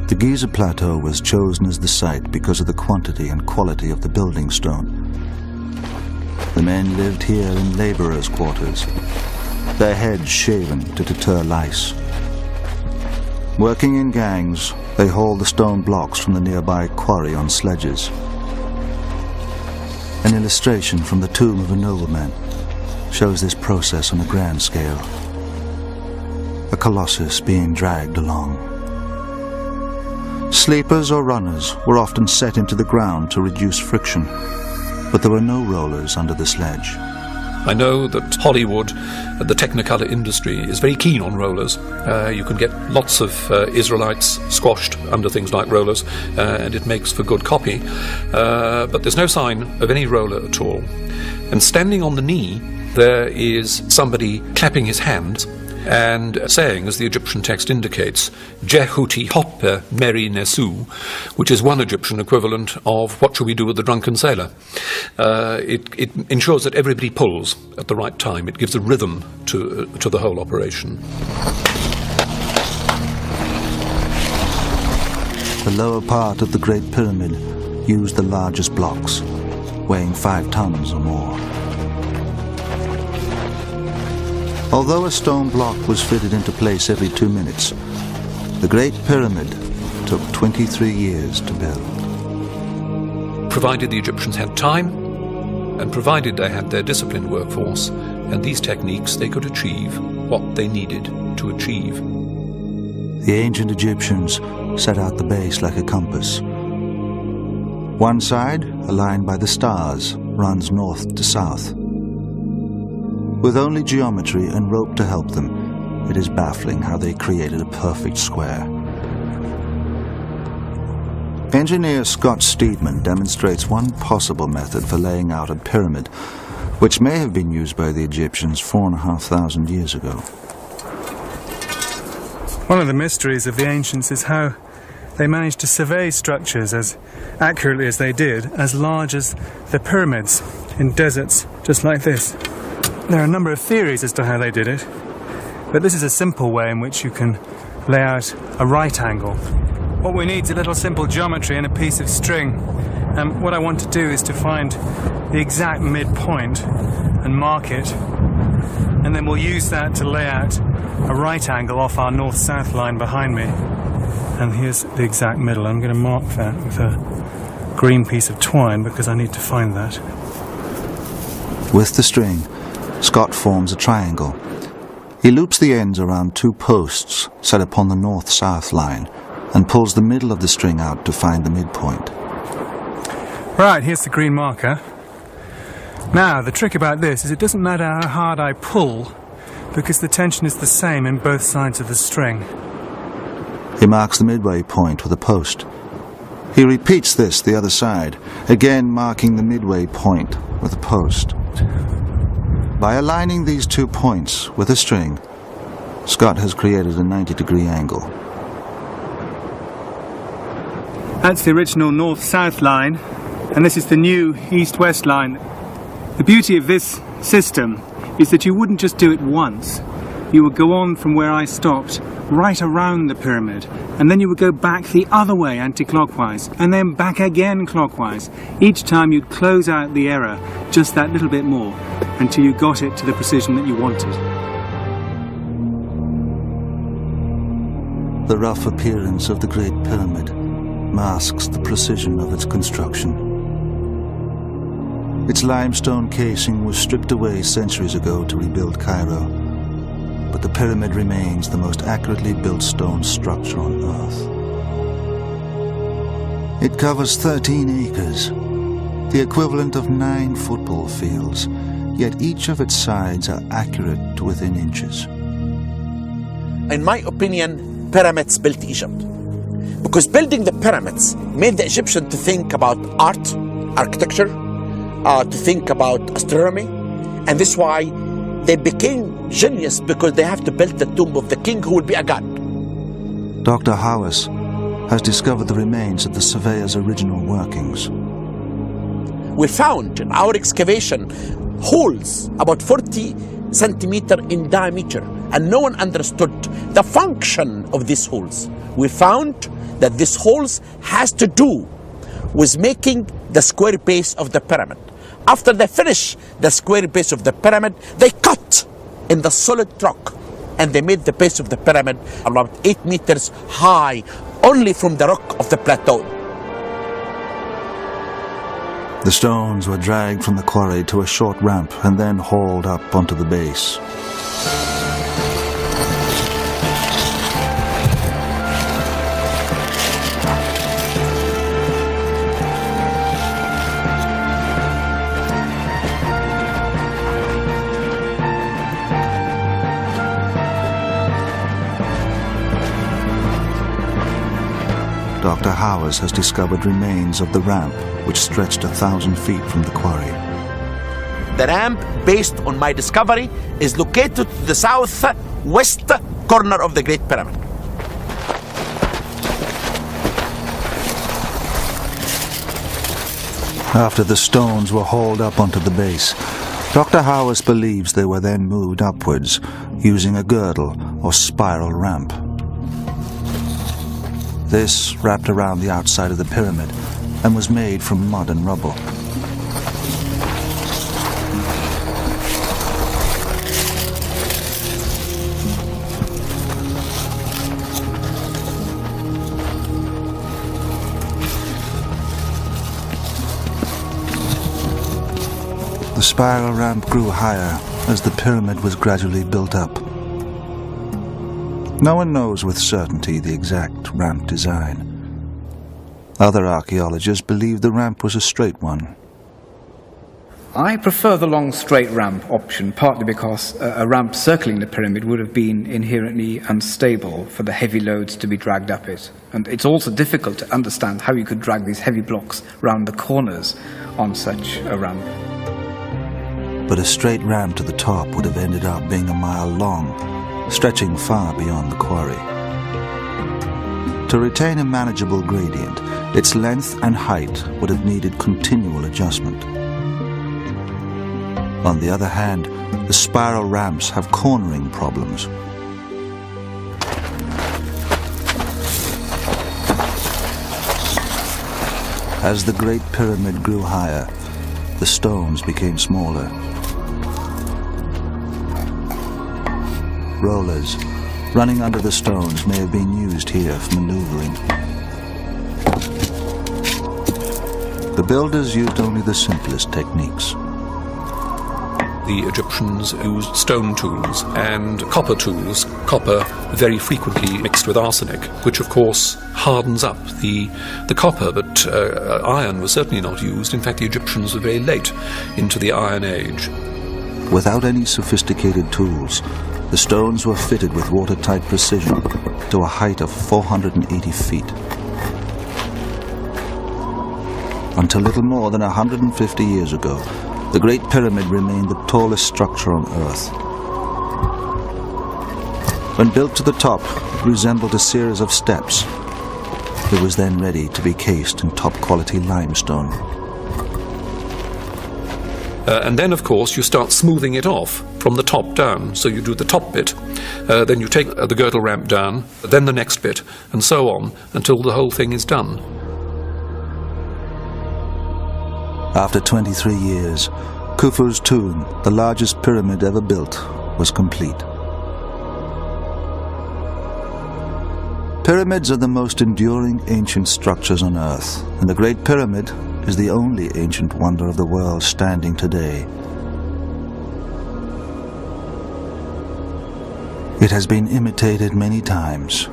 The Giza Plateau was chosen as the site because of the quantity and quality of the building stone. The men lived here in laborers' quarters, their heads shaven to deter lice. Working in gangs, they hauled the stone blocks from the nearby quarry on sledges. An illustration from the tomb of a nobleman shows this process on a grand scale. A colossus being dragged along. Sleepers or runners were often set into the ground to reduce friction, but there were no rollers under the sledge. I know that Hollywood, the Technicolor industry, is very keen on rollers. You can get lots of Israelites squashed under things like rollers, and it makes for good copy. But there's no sign of any roller at all. And standing on the knee, there is somebody clapping his hands and saying, as the Egyptian text indicates, Jehuti hoppe meri nesu, which is one Egyptian equivalent of what shall we do with the drunken sailor. It ensures that everybody pulls at the right time. It gives a rhythm to the whole operation. The lower part of the Great Pyramid used the largest blocks, weighing 5 tons or more. Although a stone block was fitted into place every 2 minutes, the Great Pyramid took 23 years to build. Provided the Egyptians had time, and provided they had their disciplined workforce and these techniques, they could achieve what they needed to achieve. The ancient Egyptians set out the base like a compass. One side, aligned by the stars, runs north to south. With only geometry and rope to help them, it is baffling how they created a perfect square. Engineer Scott Steedman demonstrates one possible method for laying out a pyramid, which may have been used by the Egyptians 4,500 years ago. One of the mysteries of the ancients is how they managed to survey structures as accurately as they did, as large as the pyramids in deserts just like this. There are a number of theories as to how they did it, but this is a simple way in which you can lay out a right angle. What we need is a little simple geometry and a piece of string. And what I want to do is to find the exact midpoint and mark it, and then we'll use that to lay out a right angle off our north-south line behind me. And here's the exact middle. I'm going to mark that with a green piece of twine because I need to find that. With the string, Scott forms a triangle. He loops the ends around 2 posts set upon the north-south line and pulls the middle of the string out to find the midpoint. Right, here's the green marker. Now, the trick about this is it doesn't matter how hard I pull, because the tension is the same in both sides of the string. He marks the midway point with a post. He repeats this the other side, again marking the midway point with a post. By aligning these 2 points with a string, Scott has created a 90-degree angle. That's the original north-south line, and this is the new east-west line. The beauty of this system is that you wouldn't just do it once. You would go on from where I stopped, right around the pyramid, and then you would go back the other way anti-clockwise, and then back again clockwise. Each time you'd close out the error just that little bit more, until you got it to the precision that you wanted. The rough appearance of the Great Pyramid masks the precision of its construction. Its limestone casing was stripped away centuries ago to rebuild Cairo, but the pyramid remains the most accurately built stone structure on Earth. It covers 13 acres, the equivalent of 9 football fields, yet each of its sides are accurate to within inches. In my opinion, pyramids built Egypt. Because building the pyramids made the Egyptians to think about art, architecture, to think about astronomy, and this is why they became genius, because they have to build the tomb of the king who will be a god. Dr. Howes has discovered the remains of the surveyor's original workings. We found in our excavation holes about 40 centimeters in diameter, and no one understood the function of these holes. We found that these holes has to do with making the square base of the pyramid. After they finish the square base of the pyramid, they cut in the solid rock, and they made the base of the pyramid about 8 meters high, only from the rock of the plateau. The stones were dragged from the quarry to a short ramp and then hauled up onto the base. Dr. Howes has discovered remains of the ramp, which stretched 1,000 feet from the quarry. The ramp, based on my discovery, is located to the southwest corner of the Great Pyramid. After the stones were hauled up onto the base, Dr. Howes believes they were then moved upwards using a girdle or spiral ramp. This wrapped around the outside of the pyramid and was made from mud and rubble. The spiral ramp grew higher as the pyramid was gradually built up. No one knows with certainty the exact ramp design. Other archaeologists believe the ramp was a straight one. I prefer the long straight ramp option, partly because a ramp circling the pyramid would have been inherently unstable for the heavy loads to be dragged up it. And it's also difficult to understand how you could drag these heavy blocks round the corners on such a ramp. But a straight ramp to the top would have ended up being a mile long, stretching far beyond the quarry. To retain a manageable gradient, its length and height would have needed continual adjustment. On the other hand, the spiral ramps have cornering problems. As the Great Pyramid grew higher, the stones became smaller. Rollers running under the stones may have been used here for maneuvering. The builders used only the simplest techniques. The Egyptians used stone tools and copper tools, copper very frequently mixed with arsenic, which of course hardens up the copper, but that iron was certainly not used. In fact, the Egyptians were very late into the Iron Age. Without any sophisticated tools, the stones were fitted with watertight precision to a height of 480 feet. Until little more than 150 years ago, the Great Pyramid remained the tallest structure on Earth. When built to the top, it resembled a series of steps. It was then ready to be cased in top-quality limestone. And then, of course, you start smoothing it off from the top down. So you do the top bit, then you take the girdle ramp down, then the next bit, and so on, until the whole thing is done. After 23 years, Khufu's tomb, the largest pyramid ever built, was complete. Pyramids are the most enduring ancient structures on Earth, and the Great Pyramid is the only ancient wonder of the world standing today. It has been imitated many times.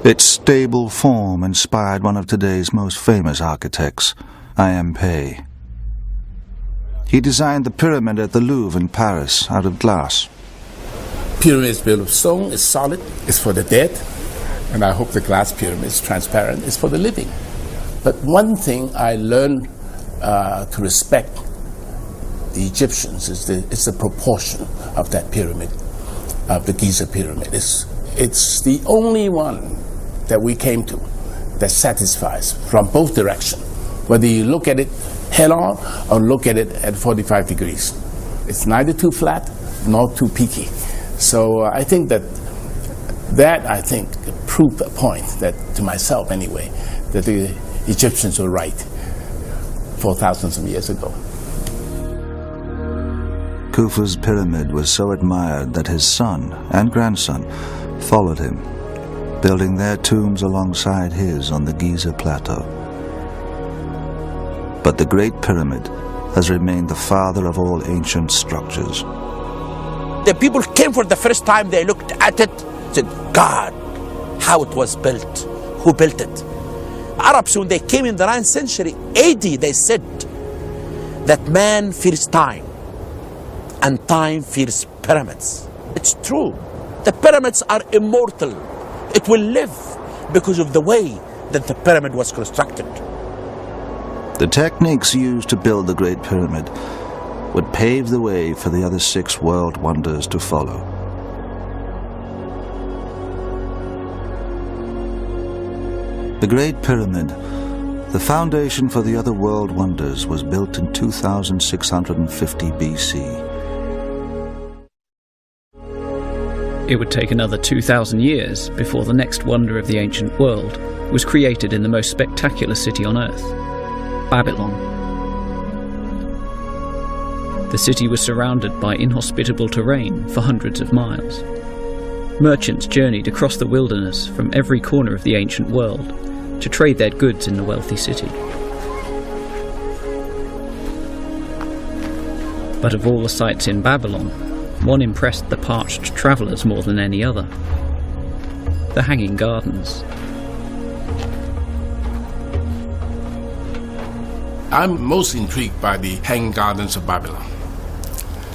Its stable form inspired one of today's most famous architects, Antipater. He designed the pyramid at the Louvre in Paris out of glass. Pyramid is built of stone, it's solid, it's for the dead, and I hope the glass pyramid is transparent, it's for the living. But one thing I learned to respect the Egyptians is the proportion of that pyramid, of the Giza pyramid. It's the only one that we came to that satisfies from both directions, whether you look at it head on or look at it at 45 degrees. It's neither too flat nor too peaky. So I think that proved a point that, to myself anyway, that the Egyptians were right 4,000 of years ago. Khufu's pyramid was so admired that his son and grandson followed him, building their tombs alongside his on the Giza plateau. But the Great Pyramid has remained the father of all ancient structures. The people came for the first time, they looked at it, said, God, how it was built, who built it? Arabs, when they came in the 9th century AD, they said that man fears time and time fears pyramids. It's true. The pyramids are immortal. It will live because of the way that the pyramid was constructed. The techniques used to build the Great Pyramid would pave the way for the other 6 world wonders to follow. The Great Pyramid, the foundation for the other world wonders, was built in 2650 BC. It would take another 2,000 years before the next wonder of the ancient world was created in the most spectacular city on Earth, Babylon. The city was surrounded by inhospitable terrain for hundreds of miles. Merchants journeyed across the wilderness from every corner of the ancient world to trade their goods in the wealthy city. But of all the sights in Babylon, one impressed the parched travellers more than any other: the Hanging Gardens. I'm most intrigued by the Hanging Gardens of Babylon.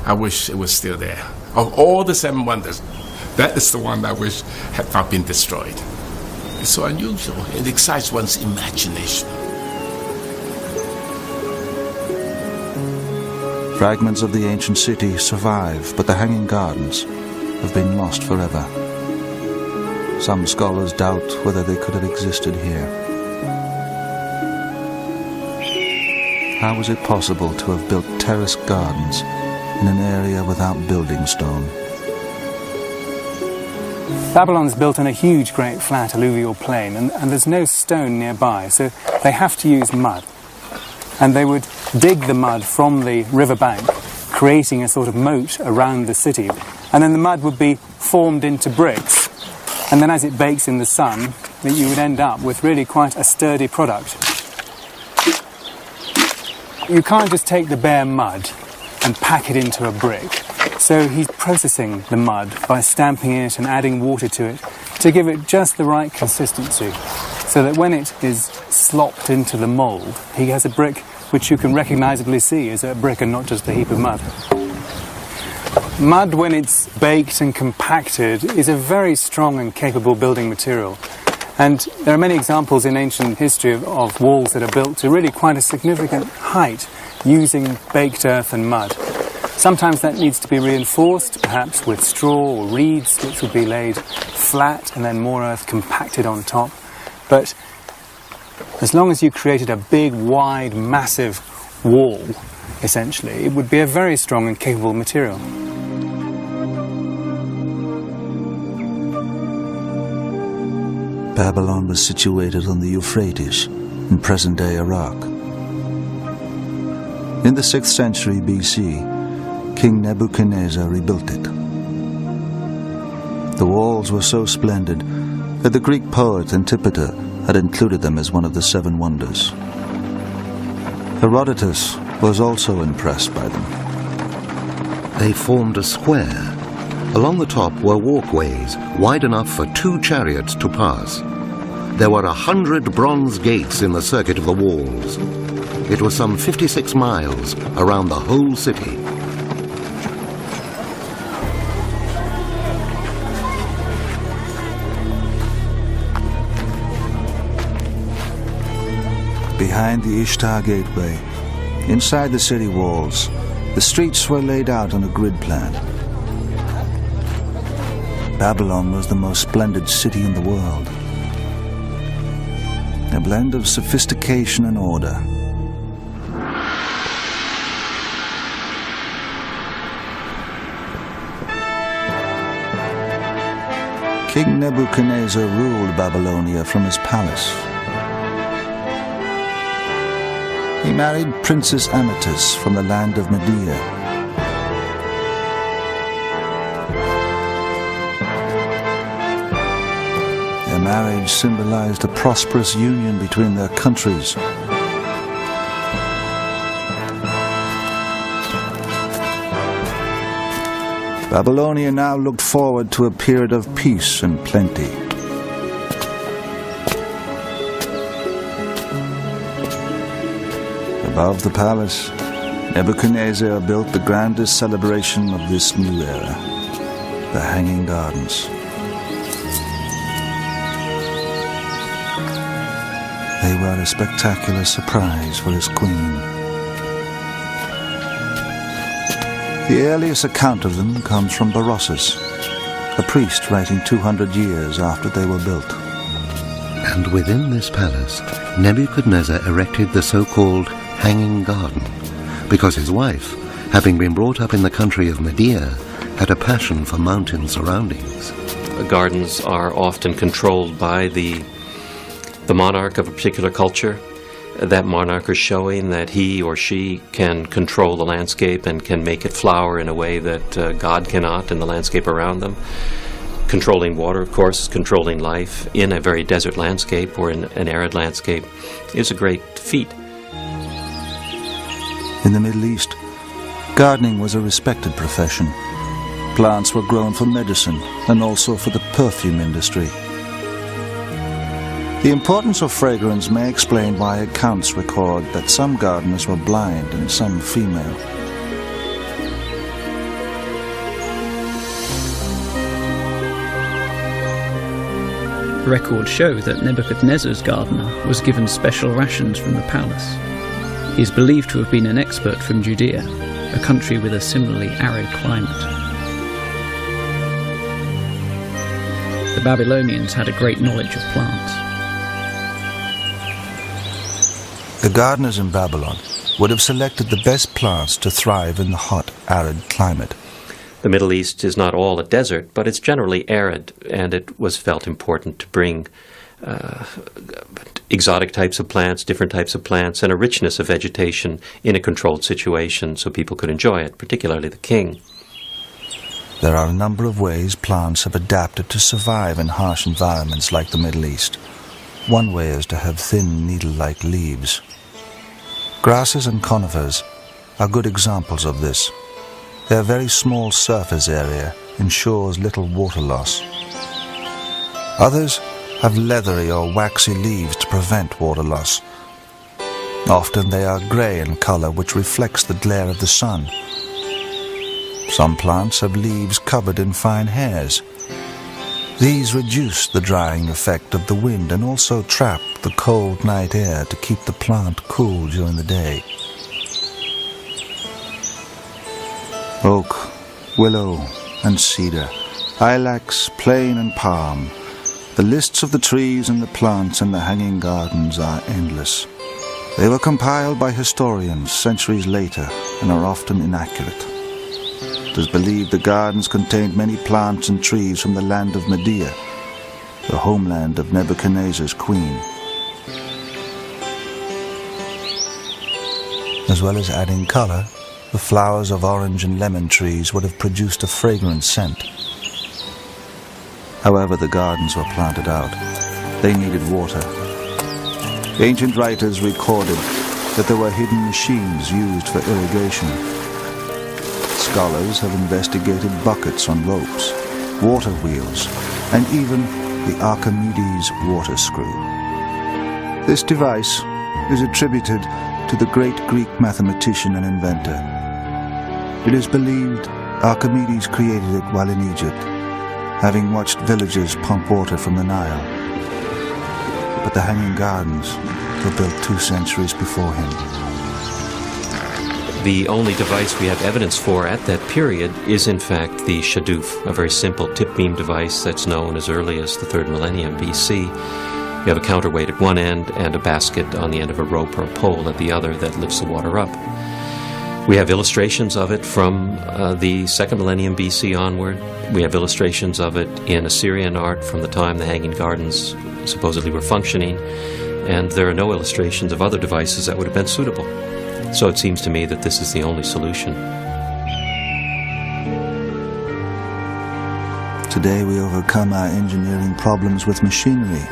I wish it was still there. Of all the 7 wonders, that is the one I wish had not been destroyed. It's so unusual. It excites one's imagination. Fragments of the ancient city survive, but the Hanging Gardens have been lost forever. Some scholars doubt whether they could have existed here. How was it possible to have built terraced gardens in an area without building stone? Babylon's built on a huge, great, flat alluvial plain, and there's no stone nearby, so they have to use mud. And they would dig the mud from the riverbank, creating a sort of moat around the city. And then the mud would be formed into bricks. And then as it bakes in the sun, you would end up with really quite a sturdy product. You can't just take the bare mud and pack it into a brick. So he's processing the mud by stamping it and adding water to it to give it just the right consistency. so that when it is slopped into the mould, he has a brick which you can recognisably see is a brick and not just a heap of mud. Mud, when it's baked and compacted, is a very strong and capable building material. And there are many examples in ancient history of walls that are built to really quite a significant height using baked earth and mud. Sometimes that needs to be reinforced, perhaps with straw or reeds, which would be laid flat and then more earth compacted on top. But as long as you created a big, wide, massive wall, essentially, it would be a very strong and capable material. Babylon was situated on the Euphrates, in present-day Iraq. In the 6th century BC, King Nebuchadnezzar rebuilt it. The walls were so splendid that the Greek poet Antipater had included them as one of the 7 wonders. Herodotus was also impressed by them. They formed a square. Along the top were walkways wide enough for 2 chariots to pass. There were 100 bronze gates in the circuit of the walls. It was some 56 miles around the whole city. Behind the Ishtar Gateway, inside the city walls, the streets were laid out on a grid plan. Babylon was the most splendid city in the world. A blend of sophistication and order. King Nebuchadnezzar ruled Babylonia from his palace. He married Princess Amytis from the land of Media. Their marriage symbolized a prosperous union between their countries. Babylonia now looked forward to a period of peace and plenty. Above the palace, Nebuchadnezzar built the grandest celebration of this new era, the Hanging Gardens. They were a spectacular surprise for his queen. The earliest account of them comes from Berossus, a priest writing 200 years after they were built. And within this palace, Nebuchadnezzar erected the so-called Hanging Garden, because his wife, having been brought up in the country of Media, had a passion for mountain surroundings. Gardens are often controlled by the monarch of a particular culture. That monarch is showing that he or she can control the landscape and can make it flower in a way that God cannot in the landscape around them. Controlling water, of course, controlling life in a very desert landscape or in an arid landscape is a great feat. In the Middle East, gardening was a respected profession. Plants were grown for medicine and also for the perfume industry. The importance of fragrance may explain why accounts record that some gardeners were blind and some female. Records show that Nebuchadnezzar's gardener was given special rations from the palace. He is believed to have been an expert from Judea, a country with a similarly arid climate. The Babylonians had a great knowledge of plants. The gardeners in Babylon would have selected the best plants to thrive in the hot, arid climate. The Middle East is not all a desert, but it's generally arid, and it was felt important to bring exotic types of plants, different types of plants, and a richness of vegetation in a controlled situation so people could enjoy it, particularly the king. There are a number of ways plants have adapted to survive in harsh environments like the Middle East. One way is to have thin, needle-like leaves. Grasses and conifers are good examples of this. Their very small surface area ensures little water loss. Others have leathery or waxy leaves to prevent water loss. Often they are grey in colour, which reflects the glare of the sun. Some plants have leaves covered in fine hairs. These reduce the drying effect of the wind and also trap the cold night air to keep the plant cool during the day. Oak, willow and cedar, ilex, plane and palm. The lists of the trees and the plants in the hanging gardens are endless. They were compiled by historians centuries later and are often inaccurate. It is believed the gardens contained many plants and trees from the land of Medea, the homeland of Nebuchadnezzar's queen. As well as adding colour, the flowers of orange and lemon trees would have produced a fragrant scent. However, the gardens were planted out. They needed water. Ancient writers recorded that there were hidden machines used for irrigation. Scholars have investigated buckets on ropes, water wheels, and even the Archimedes water screw. This device is attributed to the great Greek mathematician and inventor. It is believed Archimedes created it while in Egypt, having watched villagers pump water from the Nile. But the Hanging Gardens were built 2 centuries before him. The only device we have evidence for at that period is in fact the shaduf, a very simple tip beam device that's known as early as the 3rd millennium BC. You have a counterweight at one end and a basket on the end of a rope or a pole at the other that lifts the water up. We have illustrations of it from the 2nd millennium BC onward. We have illustrations of it in Assyrian art from the time the Hanging Gardens supposedly were functioning, and there are no illustrations of other devices that would have been suitable. So it seems to me that this is the only solution. Today we overcome our engineering problems with machinery.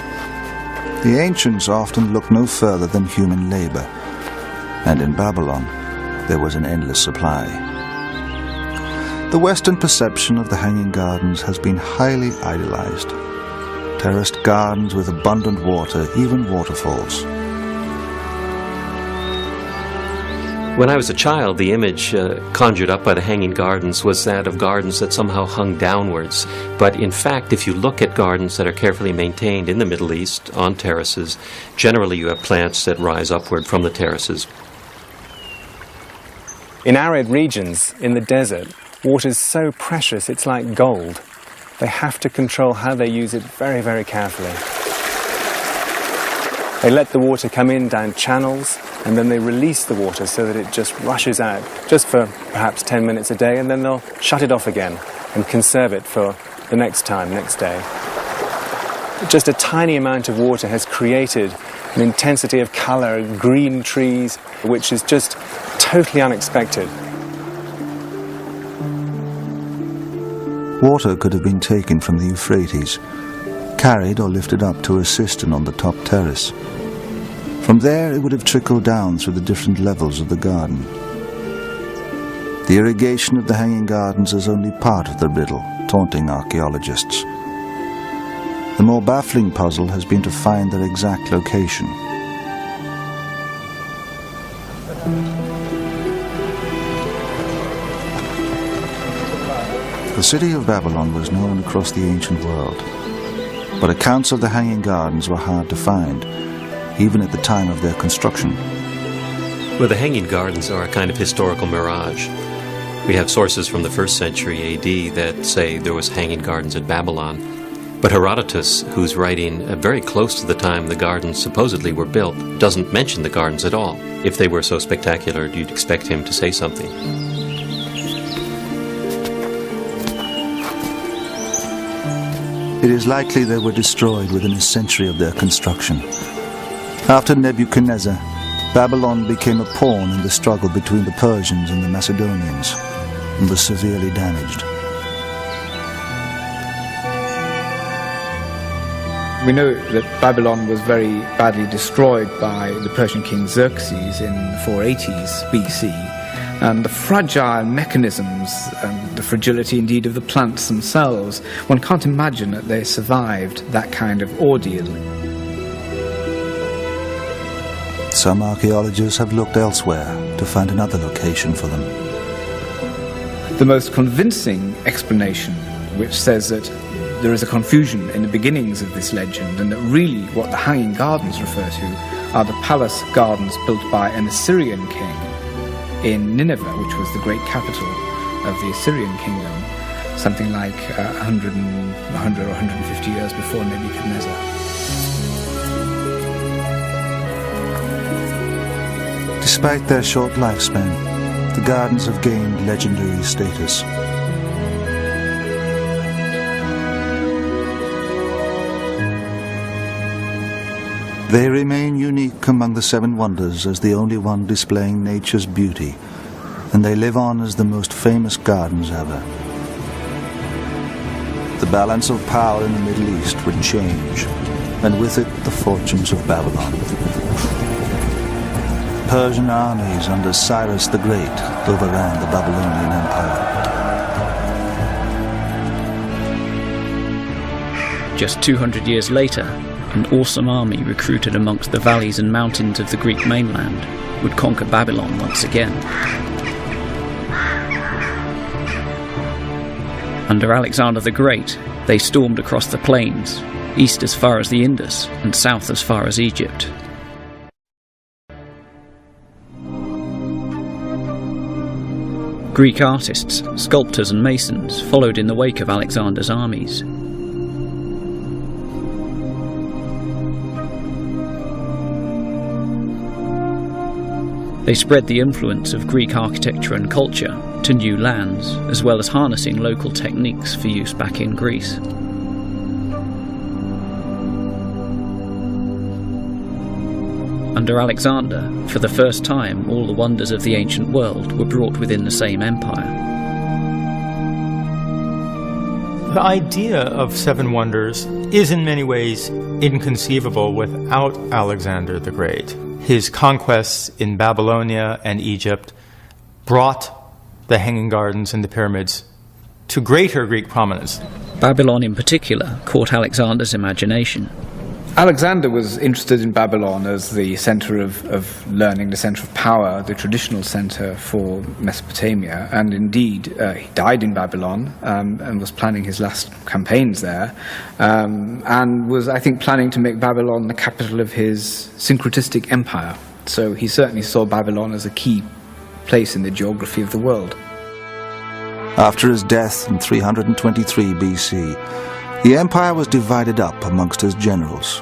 The ancients often looked no further than human labor, and in Babylon there was an endless supply. The Western perception of the Hanging Gardens has been highly idealized. Terraced gardens with abundant water, even waterfalls. When I was a child, the image conjured up by the Hanging Gardens was that of gardens that somehow hung downwards. But in fact, if you look at gardens that are carefully maintained in the Middle East on terraces, generally you have plants that rise upward from the terraces. In arid regions, in the desert, water is so precious it's like gold. They have to control how they use it very, very carefully. They let the water come in down channels, and then they release the water so that it just rushes out, just for perhaps 10 minutes a day, and then they'll shut it off again and conserve it for the next day. Just a tiny amount of water has created an intensity of colour, green trees, which is just totally unexpected. Water could have been taken from the Euphrates, carried or lifted up to a cistern on the top terrace. From there it would have trickled down through the different levels of the garden. The irrigation of the Hanging Gardens is only part of the riddle, taunting archaeologists. The more baffling puzzle has been to find their exact location. The city of Babylon was known across the ancient world, but accounts of the Hanging Gardens were hard to find, even at the time of their construction. Well, the Hanging Gardens are a kind of historical mirage. We have sources from the 1st century AD that say there was Hanging Gardens at Babylon, but Herodotus, who's writing very close to the time the gardens supposedly were built, doesn't mention the gardens at all. If they were so spectacular, you'd expect him to say something. It is likely they were destroyed within a century of their construction. After Nebuchadnezzar, Babylon became a pawn in the struggle between the Persians and the Macedonians, and was severely damaged. We know that Babylon was very badly destroyed by the Persian king Xerxes in the 480s BC, And the fragile mechanisms and the fragility indeed of the plants themselves, one can't imagine that they survived that kind of ordeal. Some archaeologists have looked elsewhere to find another location for them. The most convincing explanation, which says that there is a confusion in the beginnings of this legend, and that really what the Hanging Gardens refer to are the palace gardens built by an Assyrian king in Nineveh, which was the great capital of the Assyrian kingdom, something like 100 or 150 years before Nebuchadnezzar. Despite their short lifespan, the gardens have gained legendary status. They remain unique among the seven wonders as the only one displaying nature's beauty, and they live on as the most famous gardens ever. The balance of power in the Middle East would change, and with it the fortunes of Babylon. Persian armies under Cyrus the Great overran the Babylonian Empire. Just 200 years later, an awesome army recruited amongst the valleys and mountains of the Greek mainland would conquer Babylon once again. Under Alexander the Great, they stormed across the plains, east as far as the Indus and south as far as Egypt. Greek artists, sculptors and masons followed in the wake of Alexander's armies. They spread the influence of Greek architecture and culture to new lands, as well as harnessing local techniques for use back in Greece. Under Alexander, for the first time, all the wonders of the ancient world were brought within the same empire. The idea of seven wonders is in many ways inconceivable without Alexander the Great. His conquests in Babylonia and Egypt brought the Hanging Gardens and the pyramids to greater Greek prominence. Babylon in particular caught Alexander's imagination. Alexander was interested in Babylon as the center of learning, the center of power, the traditional center for Mesopotamia, and indeed he died in Babylon and was planning his last campaigns there, and was, I think, planning to make Babylon the capital of his syncretistic empire. So he certainly saw Babylon as a key place in the geography of the world. After his death in 323 BC, the empire was divided up amongst his generals.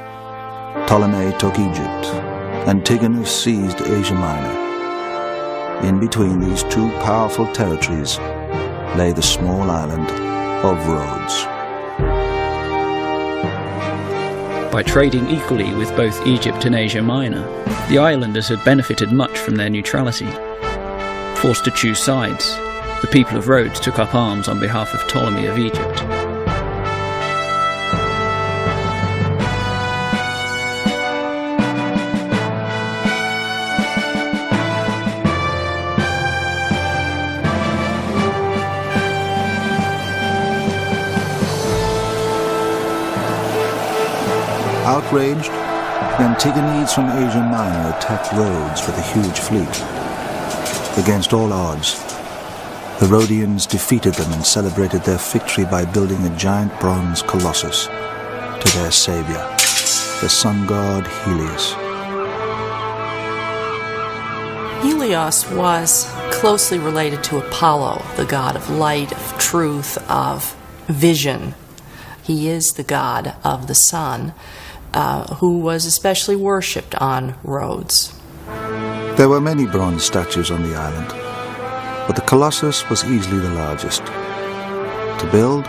Ptolemy took Egypt, Antigonus seized Asia Minor. In between these two powerful territories lay the small island of Rhodes. By trading equally with both Egypt and Asia Minor, the islanders had benefited much from their neutrality. Forced to choose sides, the people of Rhodes took up arms on behalf of Ptolemy of Egypt. Outraged, the Antigonedes from Asia Minor attacked Rhodes with a huge fleet. Against all odds, the Rhodians defeated them and celebrated their victory by building a giant bronze colossus to their savior, the sun god Helios. Helios was closely related to Apollo, the god of light, of truth, of vision. He is the god of the sun, who was especially worshipped on Rhodes. There were many bronze statues on the island, but the Colossus was easily the largest. To build,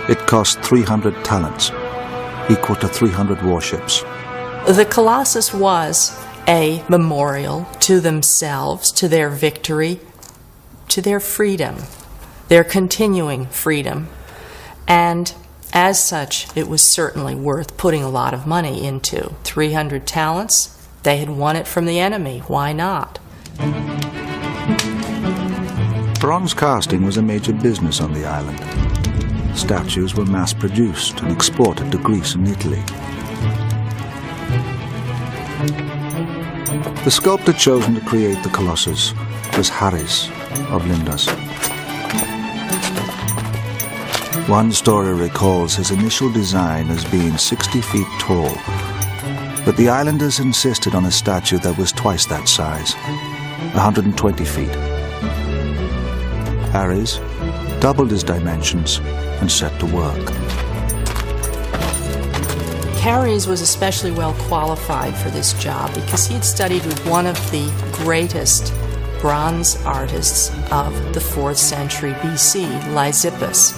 it cost 300 talents, equal to 300 warships. The Colossus was a memorial to themselves, to their victory, to their freedom, their continuing freedom. And as such, it was certainly worth putting a lot of money into. 300 talents, they had won it from the enemy. Why not? Bronze casting was a major business on the island. Statues were mass-produced and exported to Greece and Italy. The sculptor chosen to create the Colossus was Haris of Lindos. One story recalls his initial design as being 60 feet tall, but the islanders insisted on a statue that was twice that size, 120 feet. Haris doubled his dimensions and set to work. Haris was especially well qualified for this job because he had studied with one of the greatest bronze artists of the 4th century BC, Lysippus.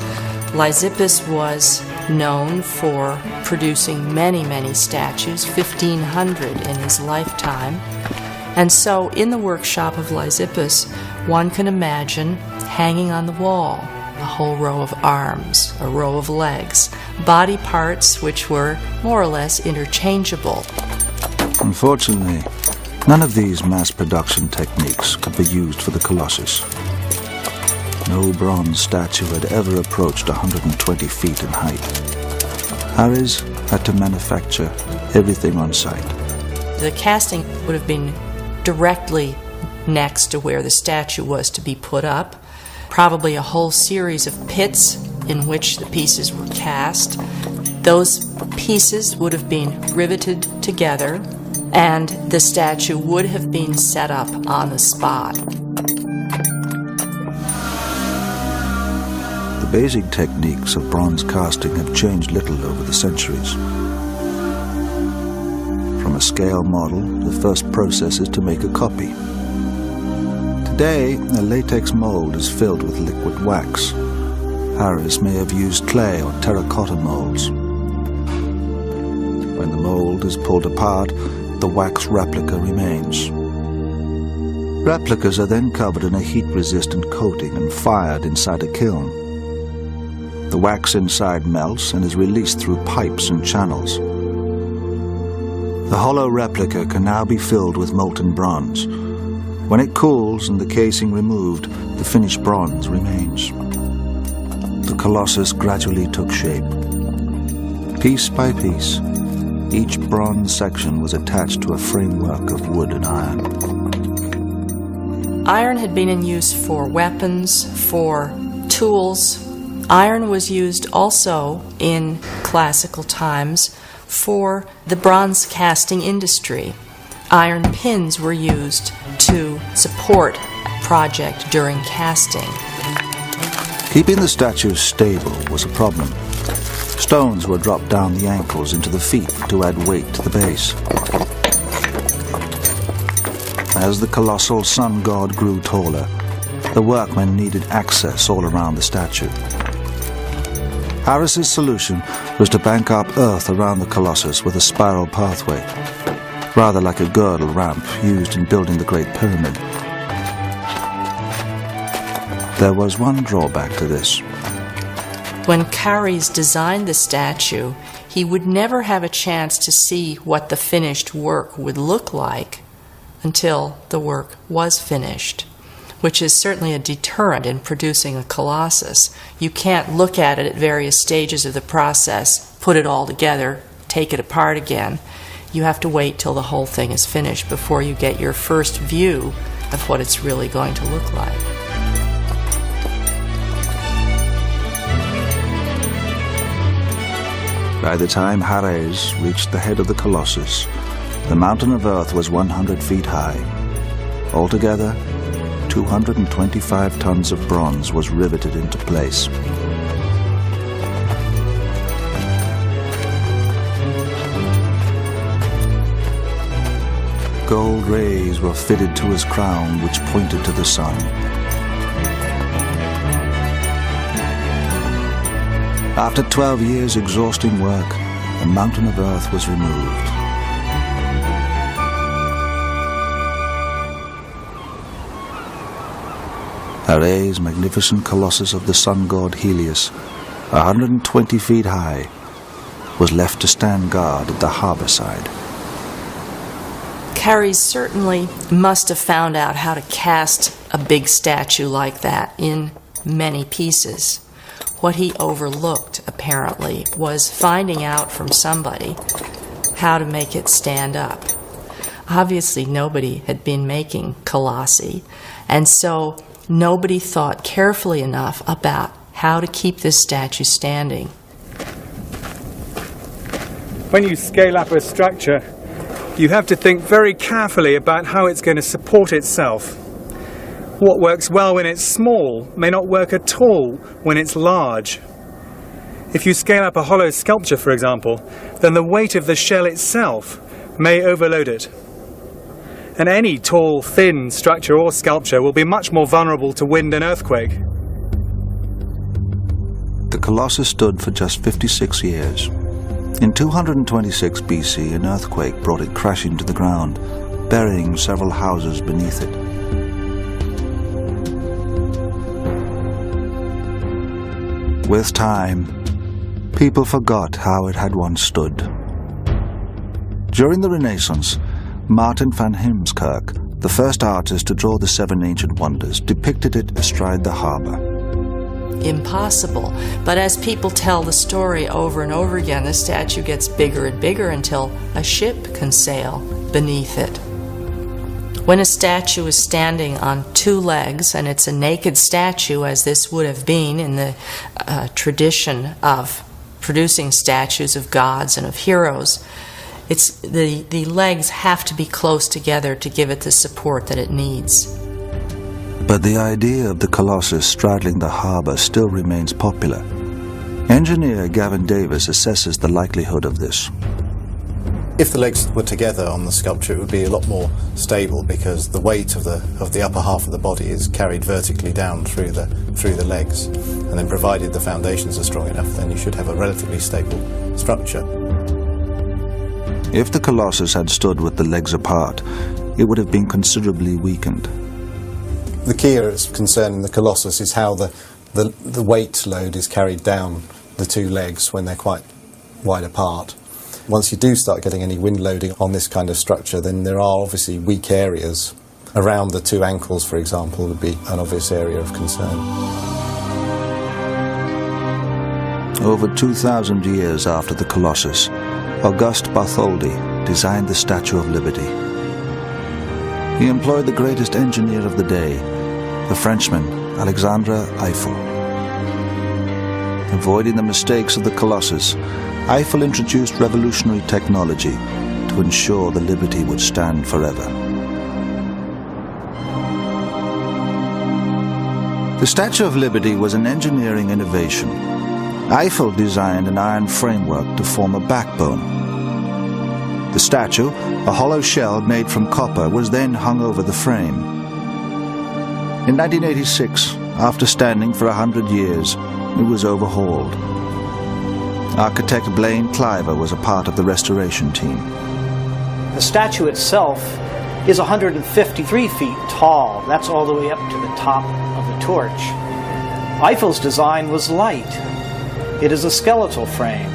Lysippus was known for producing many, many statues, 1,500 in his lifetime. And so in the workshop of Lysippus, one can imagine hanging on the wall a whole row of arms, a row of legs, body parts which were more or less interchangeable. Unfortunately, none of these mass production techniques could be used for the Colossus. No bronze statue had ever approached 120 feet in height. Haris had to manufacture everything on site. The casting would have been directly next to where the statue was to be put up. Probably a whole series of pits in which the pieces were cast. Those pieces would have been riveted together, and the statue would have been set up on the spot. The basic techniques of bronze casting have changed little over the centuries. From a scale model, the first process is to make a copy. Today, a latex mold is filled with liquid wax. Haris may have used clay or terracotta molds. When the mold is pulled apart, the wax replica remains. Replicas are then covered in a heat-resistant coating and fired inside a kiln. The wax inside melts and is released through pipes and channels. The hollow replica can now be filled with molten bronze. When it cools and the casing removed, the finished bronze remains. The Colossus gradually took shape. Piece by piece, each bronze section was attached to a framework of wood and iron. Iron had been in use for weapons, for tools. Iron was used also in classical times for the bronze casting industry. Iron pins were used to support a project during casting. Keeping the statues stable was a problem. Stones were dropped down the ankles into the feet to add weight to the base. As the colossal sun god grew taller, the workmen needed access all around the statue. Haris's solution was to bank up earth around the Colossus with a spiral pathway, rather like a girdle ramp used in building the Great Pyramid. There was one drawback to this. When Haris designed the statue, he would never have a chance to see what the finished work would look like until the work was finished, which is certainly a deterrent in producing a Colossus. You can't look at it at various stages of the process, put it all together, take it apart again. You have to wait till the whole thing is finished before you get your first view of what it's really going to look like. By the time Haris reached the head of the Colossus, the mountain of earth was 100 feet high. Altogether, 225 tons of bronze was riveted into place. Gold rays were fitted to his crown, which pointed to the sun. After 12 years' exhausting work, the mountain of earth was removed. Haris's magnificent colossus of the sun god Helios, 120 feet high, was left to stand guard at the harbor side. Haris certainly must have found out how to cast a big statue like that in many pieces. What he overlooked, apparently, was finding out from somebody how to make it stand up. Obviously, nobody had been making colossi, and so nobody thought carefully enough about how to keep this statue standing. When you scale up a structure, you have to think very carefully about how it's going to support itself. What works well when it's small may not work at all when it's large. If you scale up a hollow sculpture, for example, then the weight of the shell itself may overload it. And any tall, thin structure or sculpture will be much more vulnerable to wind and earthquake. The Colossus stood for just 56 years. In 226 BC, an earthquake brought it crashing to the ground, burying several houses beneath it. With time, people forgot how it had once stood. During the Renaissance, Maerten van Heemskerck, the first artist to draw the 7 ancient wonders, depicted it astride the harbor. Impossible. But as people tell the story over and over again, the statue gets bigger and bigger until a ship can sail beneath it. When a statue is standing on 2 legs, and it's a naked statue, as this would have been in the tradition of producing statues of gods and of heroes, it's the legs have to be close together to give it the support that it needs. But the idea of the Colossus straddling the harbor still remains popular. Engineer Gavin Davis assesses the likelihood of this. If the legs were together on the sculpture, it would be a lot more stable because the weight of the upper half of the body is carried vertically down through the legs. And then provided the foundations are strong enough, then you should have a relatively stable structure. If the Colossus had stood with the legs apart, it would have been considerably weakened. The key concerning the Colossus is how the weight load is carried down the 2 legs when they're quite wide apart. Once you do start getting any wind loading on this kind of structure, then there are obviously weak areas. Around the 2 ankles, for example, would be an obvious area of concern. Over 2,000 years after the Colossus, Auguste Bartholdi designed the Statue of Liberty. He employed the greatest engineer of the day, the Frenchman Alexandre Eiffel. Avoiding the mistakes of the Colossus, Eiffel introduced revolutionary technology to ensure the Liberty would stand forever. The Statue of Liberty was an engineering innovation. Eiffel designed an iron framework to form a backbone. The statue, a hollow shell made from copper, was then hung over the frame. In 1986, after standing for 100 years, it was overhauled. Architect Blaine Cliver was a part of the restoration team. The statue itself is 153 feet tall. That's all the way up to the top of the torch. Eiffel's design was light. It is a skeletal frame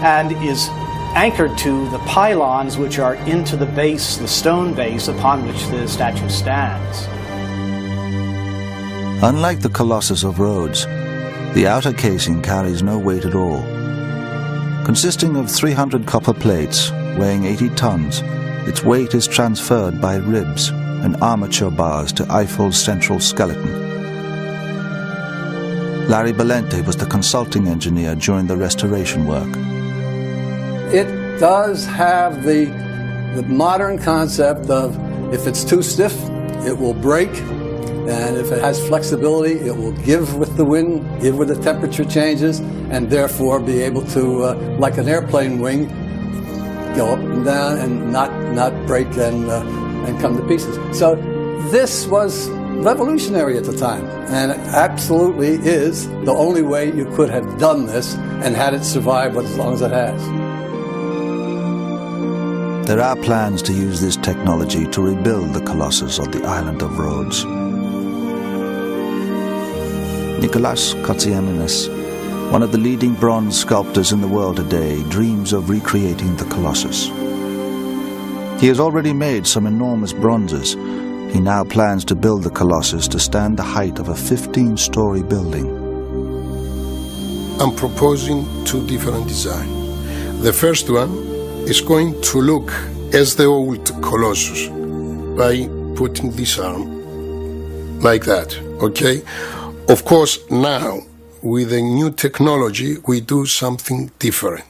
and is anchored to the pylons which are into the base, the stone base upon which the statue stands. Unlike the Colossus of Rhodes, the outer casing carries no weight at all. Consisting of 300 copper plates weighing 80 tons, its weight is transferred by ribs and armature bars to Eiffel's central skeleton. Larry Balente was the consulting engineer during the restoration work. It does have the modern concept of if it's too stiff, it will break, and if it has flexibility, it will give with the wind, give with the temperature changes, and therefore be able to, like an airplane wing, go up and down and not break and come to pieces. So this was revolutionary at the time, and it absolutely is the only way you could have done this and had it survive as long as it has. There are plans to use this technology to rebuild the Colossus on the island of Rhodes. Nicolas Kotsiaminas, one of the leading bronze sculptors in the world today, dreams of recreating the Colossus. He has already made some enormous bronzes. He now plans to build the Colossus to stand the height of a 15-story building. I'm proposing two different designs. The first one is going to look as the old Colossus by putting this arm like that, okay? Of course, now, with the new technology, we do something different.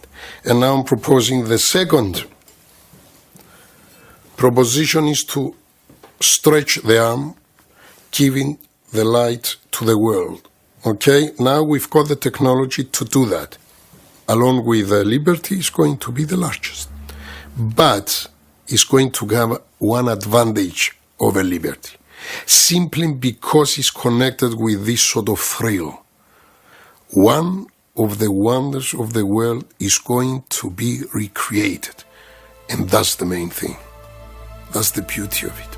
And now I'm proposing the second proposition is to stretch the arm, giving the light to the world. Okay, now we've got the technology to do that. Along with Liberty, it's going to be the largest. But it's going to have one advantage over Liberty, simply because it's connected with this sort of thrill. One of the wonders of the world is going to be recreated. And that's the main thing. That's the beauty of it.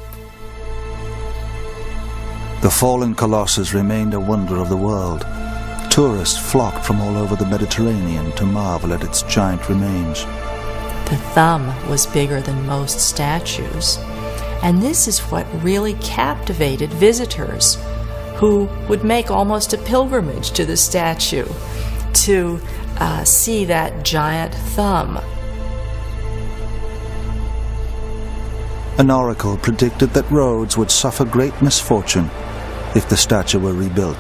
The fallen Colossus remained a wonder of the world. Tourists flocked from all over the Mediterranean to marvel at its giant remains. The thumb was bigger than most statues, and this is what really captivated visitors, who would make almost a pilgrimage to the statue to see that giant thumb. An oracle predicted that Rhodes would suffer great misfortune if the statue were rebuilt.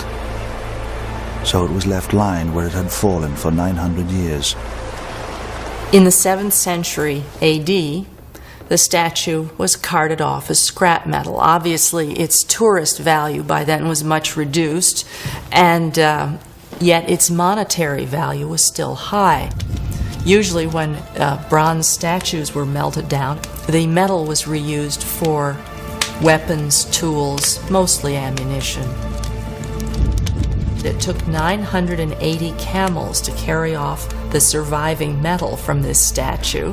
So it was left lying where it had fallen for 900 years. In the 7th century AD, the statue was carted off as scrap metal. Obviously, its tourist value by then was much reduced, and yet its monetary value was still high. Usually when bronze statues were melted down, the metal was reused for weapons, tools, mostly ammunition. It took 980 camels to carry off the surviving metal from this statue.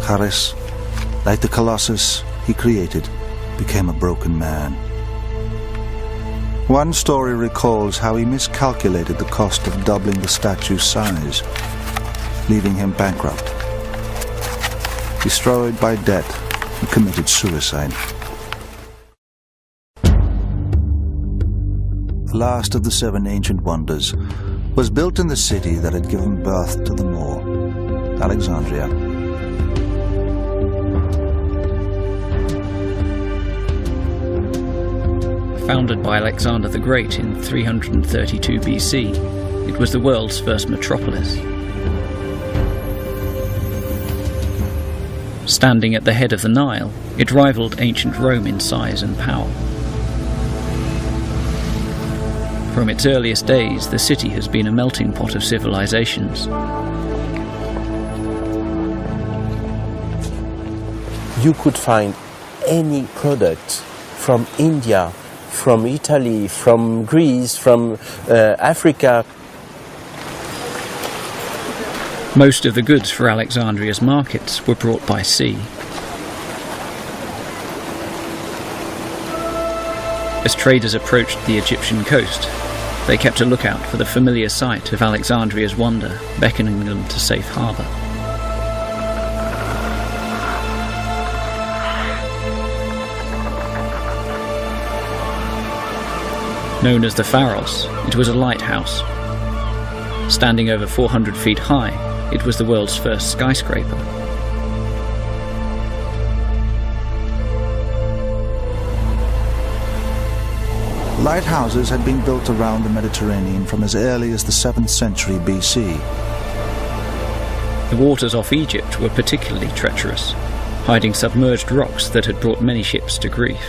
Charis, like the Colossus he created, became a broken man. One story recalls how he miscalculated the cost of doubling the statue's size, leaving him bankrupt. Destroyed by debt, he committed suicide. The last of the 7 ancient wonders was built in the city that had given birth to them all, Alexandria. Founded by Alexander the Great in 332 BC, it was the world's first metropolis. Standing at the head of the Nile, it rivaled ancient Rome in size and power. From its earliest days, the city has been a melting pot of civilizations. You could find any product from India, from Italy, from Greece, from Africa. Most of the goods for Alexandria's markets were brought by sea. As traders approached the Egyptian coast, they kept a lookout for the familiar sight of Alexandria's wonder, beckoning them to safe harbour. Known as the Pharos, it was a lighthouse. Standing over 400 feet high, it was the world's first skyscraper. Lighthouses had been built around the Mediterranean from as early as the 7th century BC. The waters off Egypt were particularly treacherous, hiding submerged rocks that had brought many ships to grief.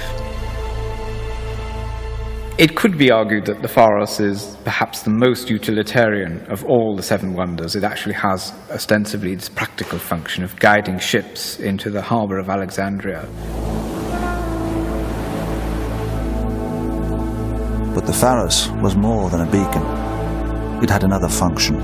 It could be argued that the Pharos is perhaps the most utilitarian of all the 7 wonders. It actually has ostensibly its practical function of guiding ships into the harbour of Alexandria. But the Pharos was more than a beacon. It had another function.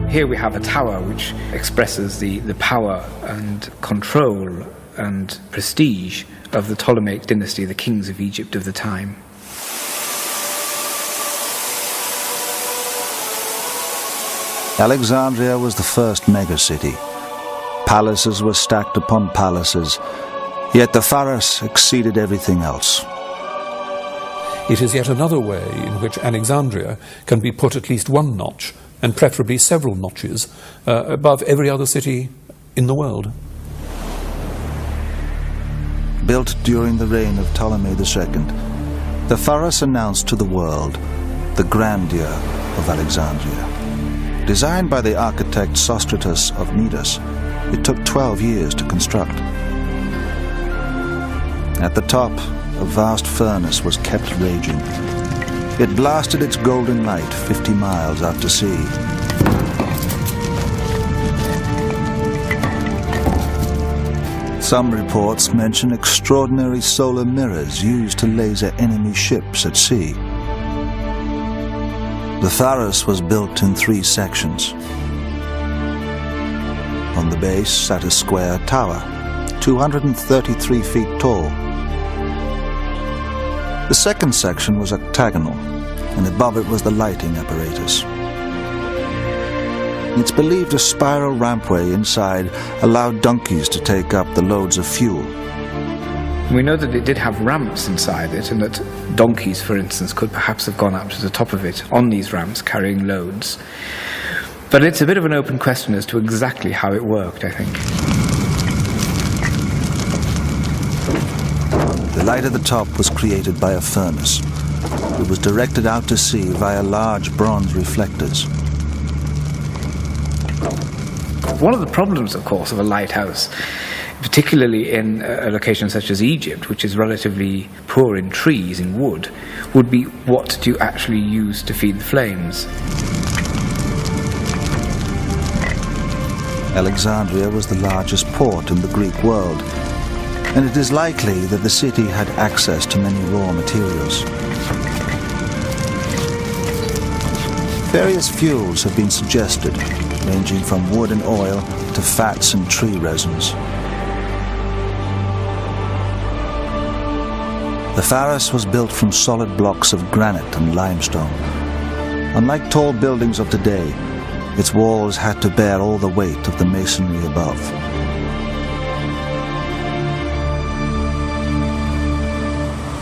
Here we have a tower which expresses the power and control and prestige of the Ptolemaic dynasty, the kings of Egypt of the time. Alexandria was the first megacity. Palaces were stacked upon palaces, yet the Pharos exceeded everything else. It is yet another way in which Alexandria can be put at least one notch, and preferably several notches, above every other city in the world. Built during the reign of Ptolemy II, the Pharos announced to the world the grandeur of Alexandria. Designed by the architect Sostratus of Cnidus, it took 12 years to construct. At the top, a vast furnace was kept raging. It blasted its golden light 50 miles out to sea. Some reports mention extraordinary solar mirrors used to laser enemy ships at sea. The Pharos was built in 3 sections. On the base sat a square tower, 233 feet tall. The second section was octagonal, and above it was the lighting apparatus. It's believed a spiral rampway inside allowed donkeys to take up the loads of fuel. We know that it did have ramps inside it, and that donkeys, for instance, could perhaps have gone up to the top of it on these ramps carrying loads. But it's a bit of an open question as to exactly how it worked, I think. The light at the top was created by a furnace. It was directed out to sea via large bronze reflectors. One of the problems, of course, of a lighthouse, particularly in a location such as Egypt, which is relatively poor in trees, in wood, would be what do you actually use to feed the flames? Alexandria was the largest port in the Greek world, and it is likely that the city had access to many raw materials. Various fuels have been suggested, ranging from wood and oil to fats and tree resins. The Pharos was built from solid blocks of granite and limestone. Unlike tall buildings of today, its walls had to bear all the weight of the masonry above.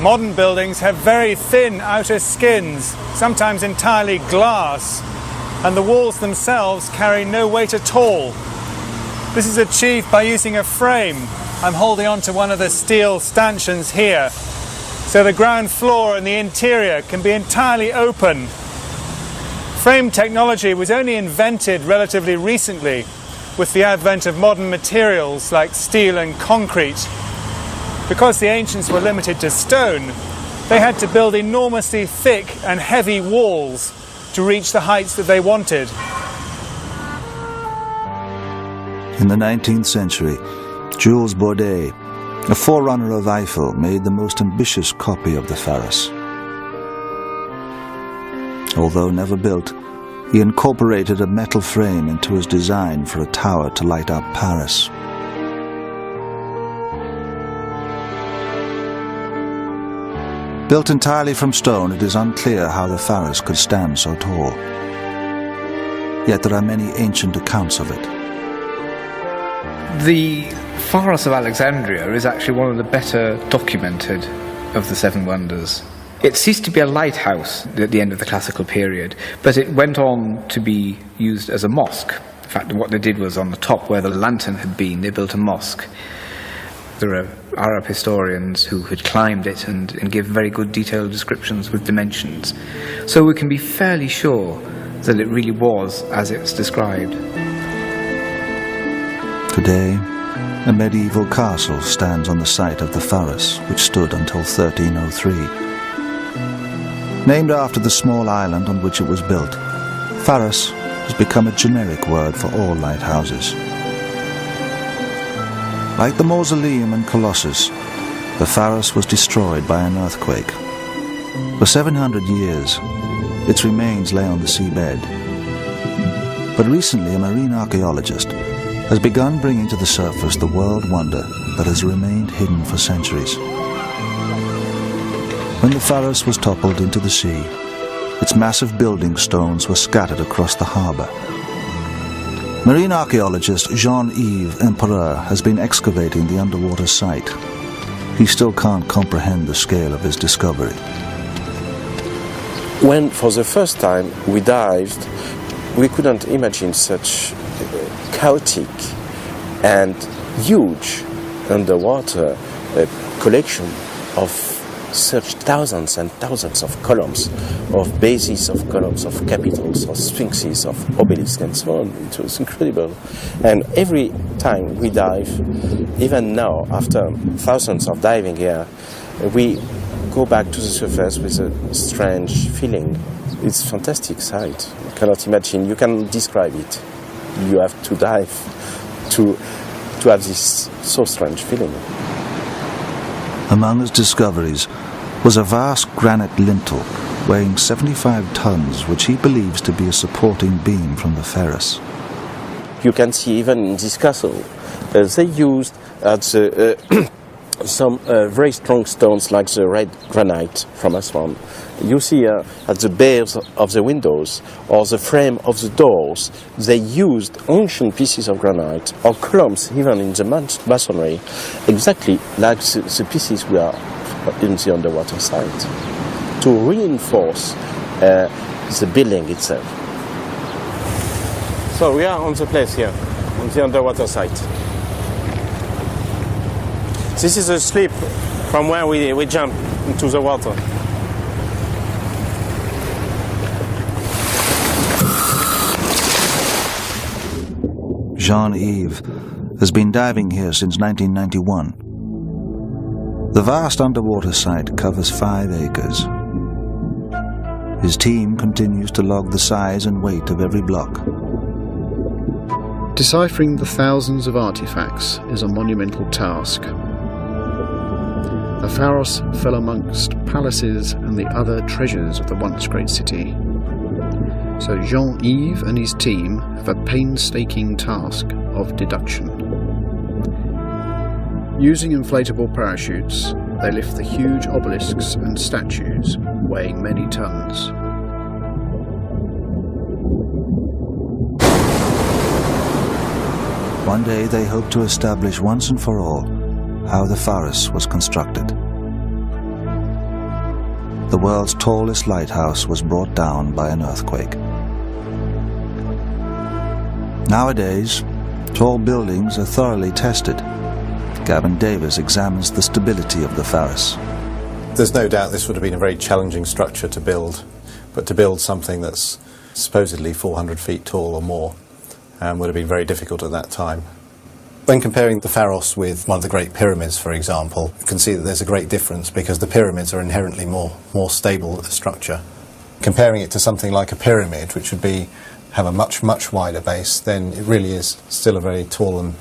Modern buildings have very thin outer skins, sometimes entirely glass, and the walls themselves carry no weight at all. This is achieved by using a frame. I'm holding on to one of the steel stanchions here, so the ground floor and the interior can be entirely open. Frame technology was only invented relatively recently with the advent of modern materials like steel and concrete. Because the ancients were limited to stone, they had to build enormously thick and heavy walls to reach the heights that they wanted. In the 19th century, Jules Bordet, a forerunner of Eiffel, made the most ambitious copy of the Pharos. Although never built, he incorporated a metal frame into his design for a tower to light up Paris. Built entirely from stone, it is unclear how the Pharos could stand so tall. Yet there are many ancient accounts of it. The Pharos of Alexandria is actually one of the better documented of the Seven Wonders. It ceased to be a lighthouse at the end of the classical period, but it went on to be used as a mosque. In fact, what they did was on the top where the lantern had been, they built a mosque. There are Arab historians who had climbed it and give very good detailed descriptions with dimensions. So we can be fairly sure that it really was as it's described. Today, a medieval castle stands on the site of the Pharos, which stood until 1303. Named after the small island on which it was built, Pharos has become a generic word for all lighthouses. Like the Mausoleum and Colossus, the Pharos was destroyed by an earthquake. For 700 years, its remains lay on the seabed. But recently, a marine archaeologist has begun bringing to the surface the world wonder that has remained hidden for centuries. When the Pharos was toppled into the sea, its massive building stones were scattered across the harbour. Marine archaeologist Jean-Yves Empereur has been excavating the underwater site. He still can't comprehend the scale of his discovery. When for the first time we dived, we couldn't imagine such chaotic and huge underwater collection of such thousands and thousands of columns, of bases of columns, of capitals, of sphinxes, of obelisks and so on. It was incredible. And every time we dive, even now, after thousands of diving here, we go back to the surface with a strange feeling. It's a fantastic sight. You cannot imagine, you can describe it. You have to dive to have this so strange feeling. Among his discoveries was a vast granite lintel weighing 75 tons, which he believes to be a supporting beam from the Pharos. You can see even in this castle, they used some very strong stones like the red granite from Aswan. You see at the bars of the windows or the frame of the doors, they used ancient pieces of granite or columns even in the masonry, exactly like the pieces we are in the underwater site, to reinforce the building itself. So we are on the place here, on the underwater site. This is a slip from where we jump into the water. Jean-Yves has been diving here since 1991. The vast underwater site covers 5 acres. His team continues to log the size and weight of every block. Deciphering the thousands of artifacts is a monumental task. The Pharos fell amongst palaces and the other treasures of the once great city. So Jean-Yves and his team have a painstaking task of deduction. Using inflatable parachutes, they lift the huge obelisks and statues weighing many tons. One day they hope to establish once and for all how the Pharos was constructed. The world's tallest lighthouse was brought down by an earthquake. Nowadays, tall buildings are thoroughly tested. Gavin Davis examines the stability of the Pharos. There's no doubt this would have been a very challenging structure to build, but to build something that's supposedly 400 feet tall or more would have been very difficult at that time. When comparing the Pharos with one of the Great Pyramids, for example, you can see that there's a great difference because the pyramids are inherently more stable structure. Comparing it to something like a pyramid, which would have a much wider base, then it really is still a very tall and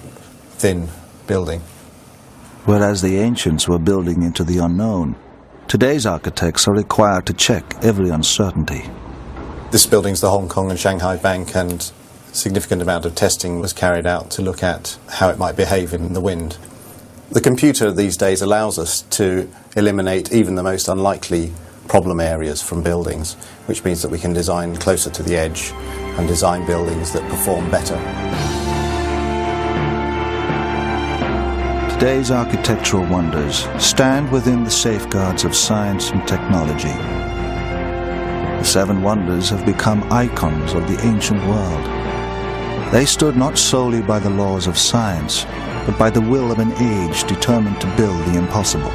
thin building. Whereas the ancients were building into the unknown, today's architects are required to check every uncertainty. This building's the Hong Kong and Shanghai Bank, and a significant amount of testing was carried out to look at how it might behave in the wind. The computer these days allows us to eliminate even the most unlikely problem areas from buildings, which means that we can design closer to the edge and design buildings that perform better. Today's architectural wonders stand within the safeguards of science and technology. The 7 wonders have become icons of the ancient world. They stood not solely by the laws of science, but by the will of an age determined to build the impossible.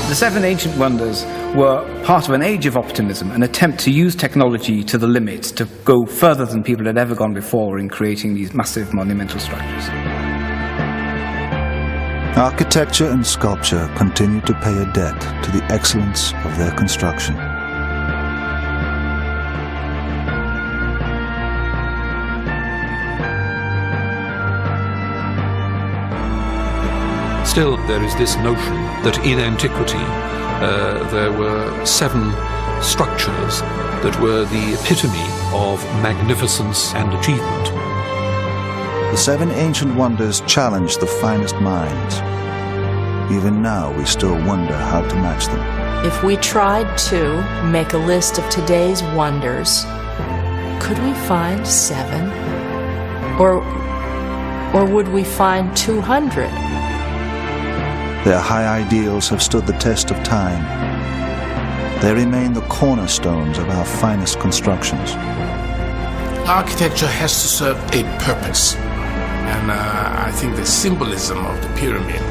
The 7 ancient wonders were part of an age of optimism, an attempt to use technology to the limit, to go further than people had ever gone before in creating these massive monumental structures. Architecture and sculpture continue to pay a debt to the excellence of their construction. Still, there is this notion that in antiquity there were 7 structures that were the epitome of magnificence and achievement. The 7 ancient wonders challenged the finest minds. Even now, we still wonder how to match them. If we tried to make a list of today's wonders, could we find 7? Or would we find 200? Their high ideals have stood the test of time. They remain the cornerstones of our finest constructions. Architecture has to serve a purpose. And I think the symbolism of the pyramid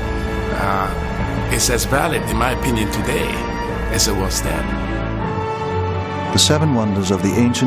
is as valid, in my opinion, today as it was then. The 7 wonders of the ancient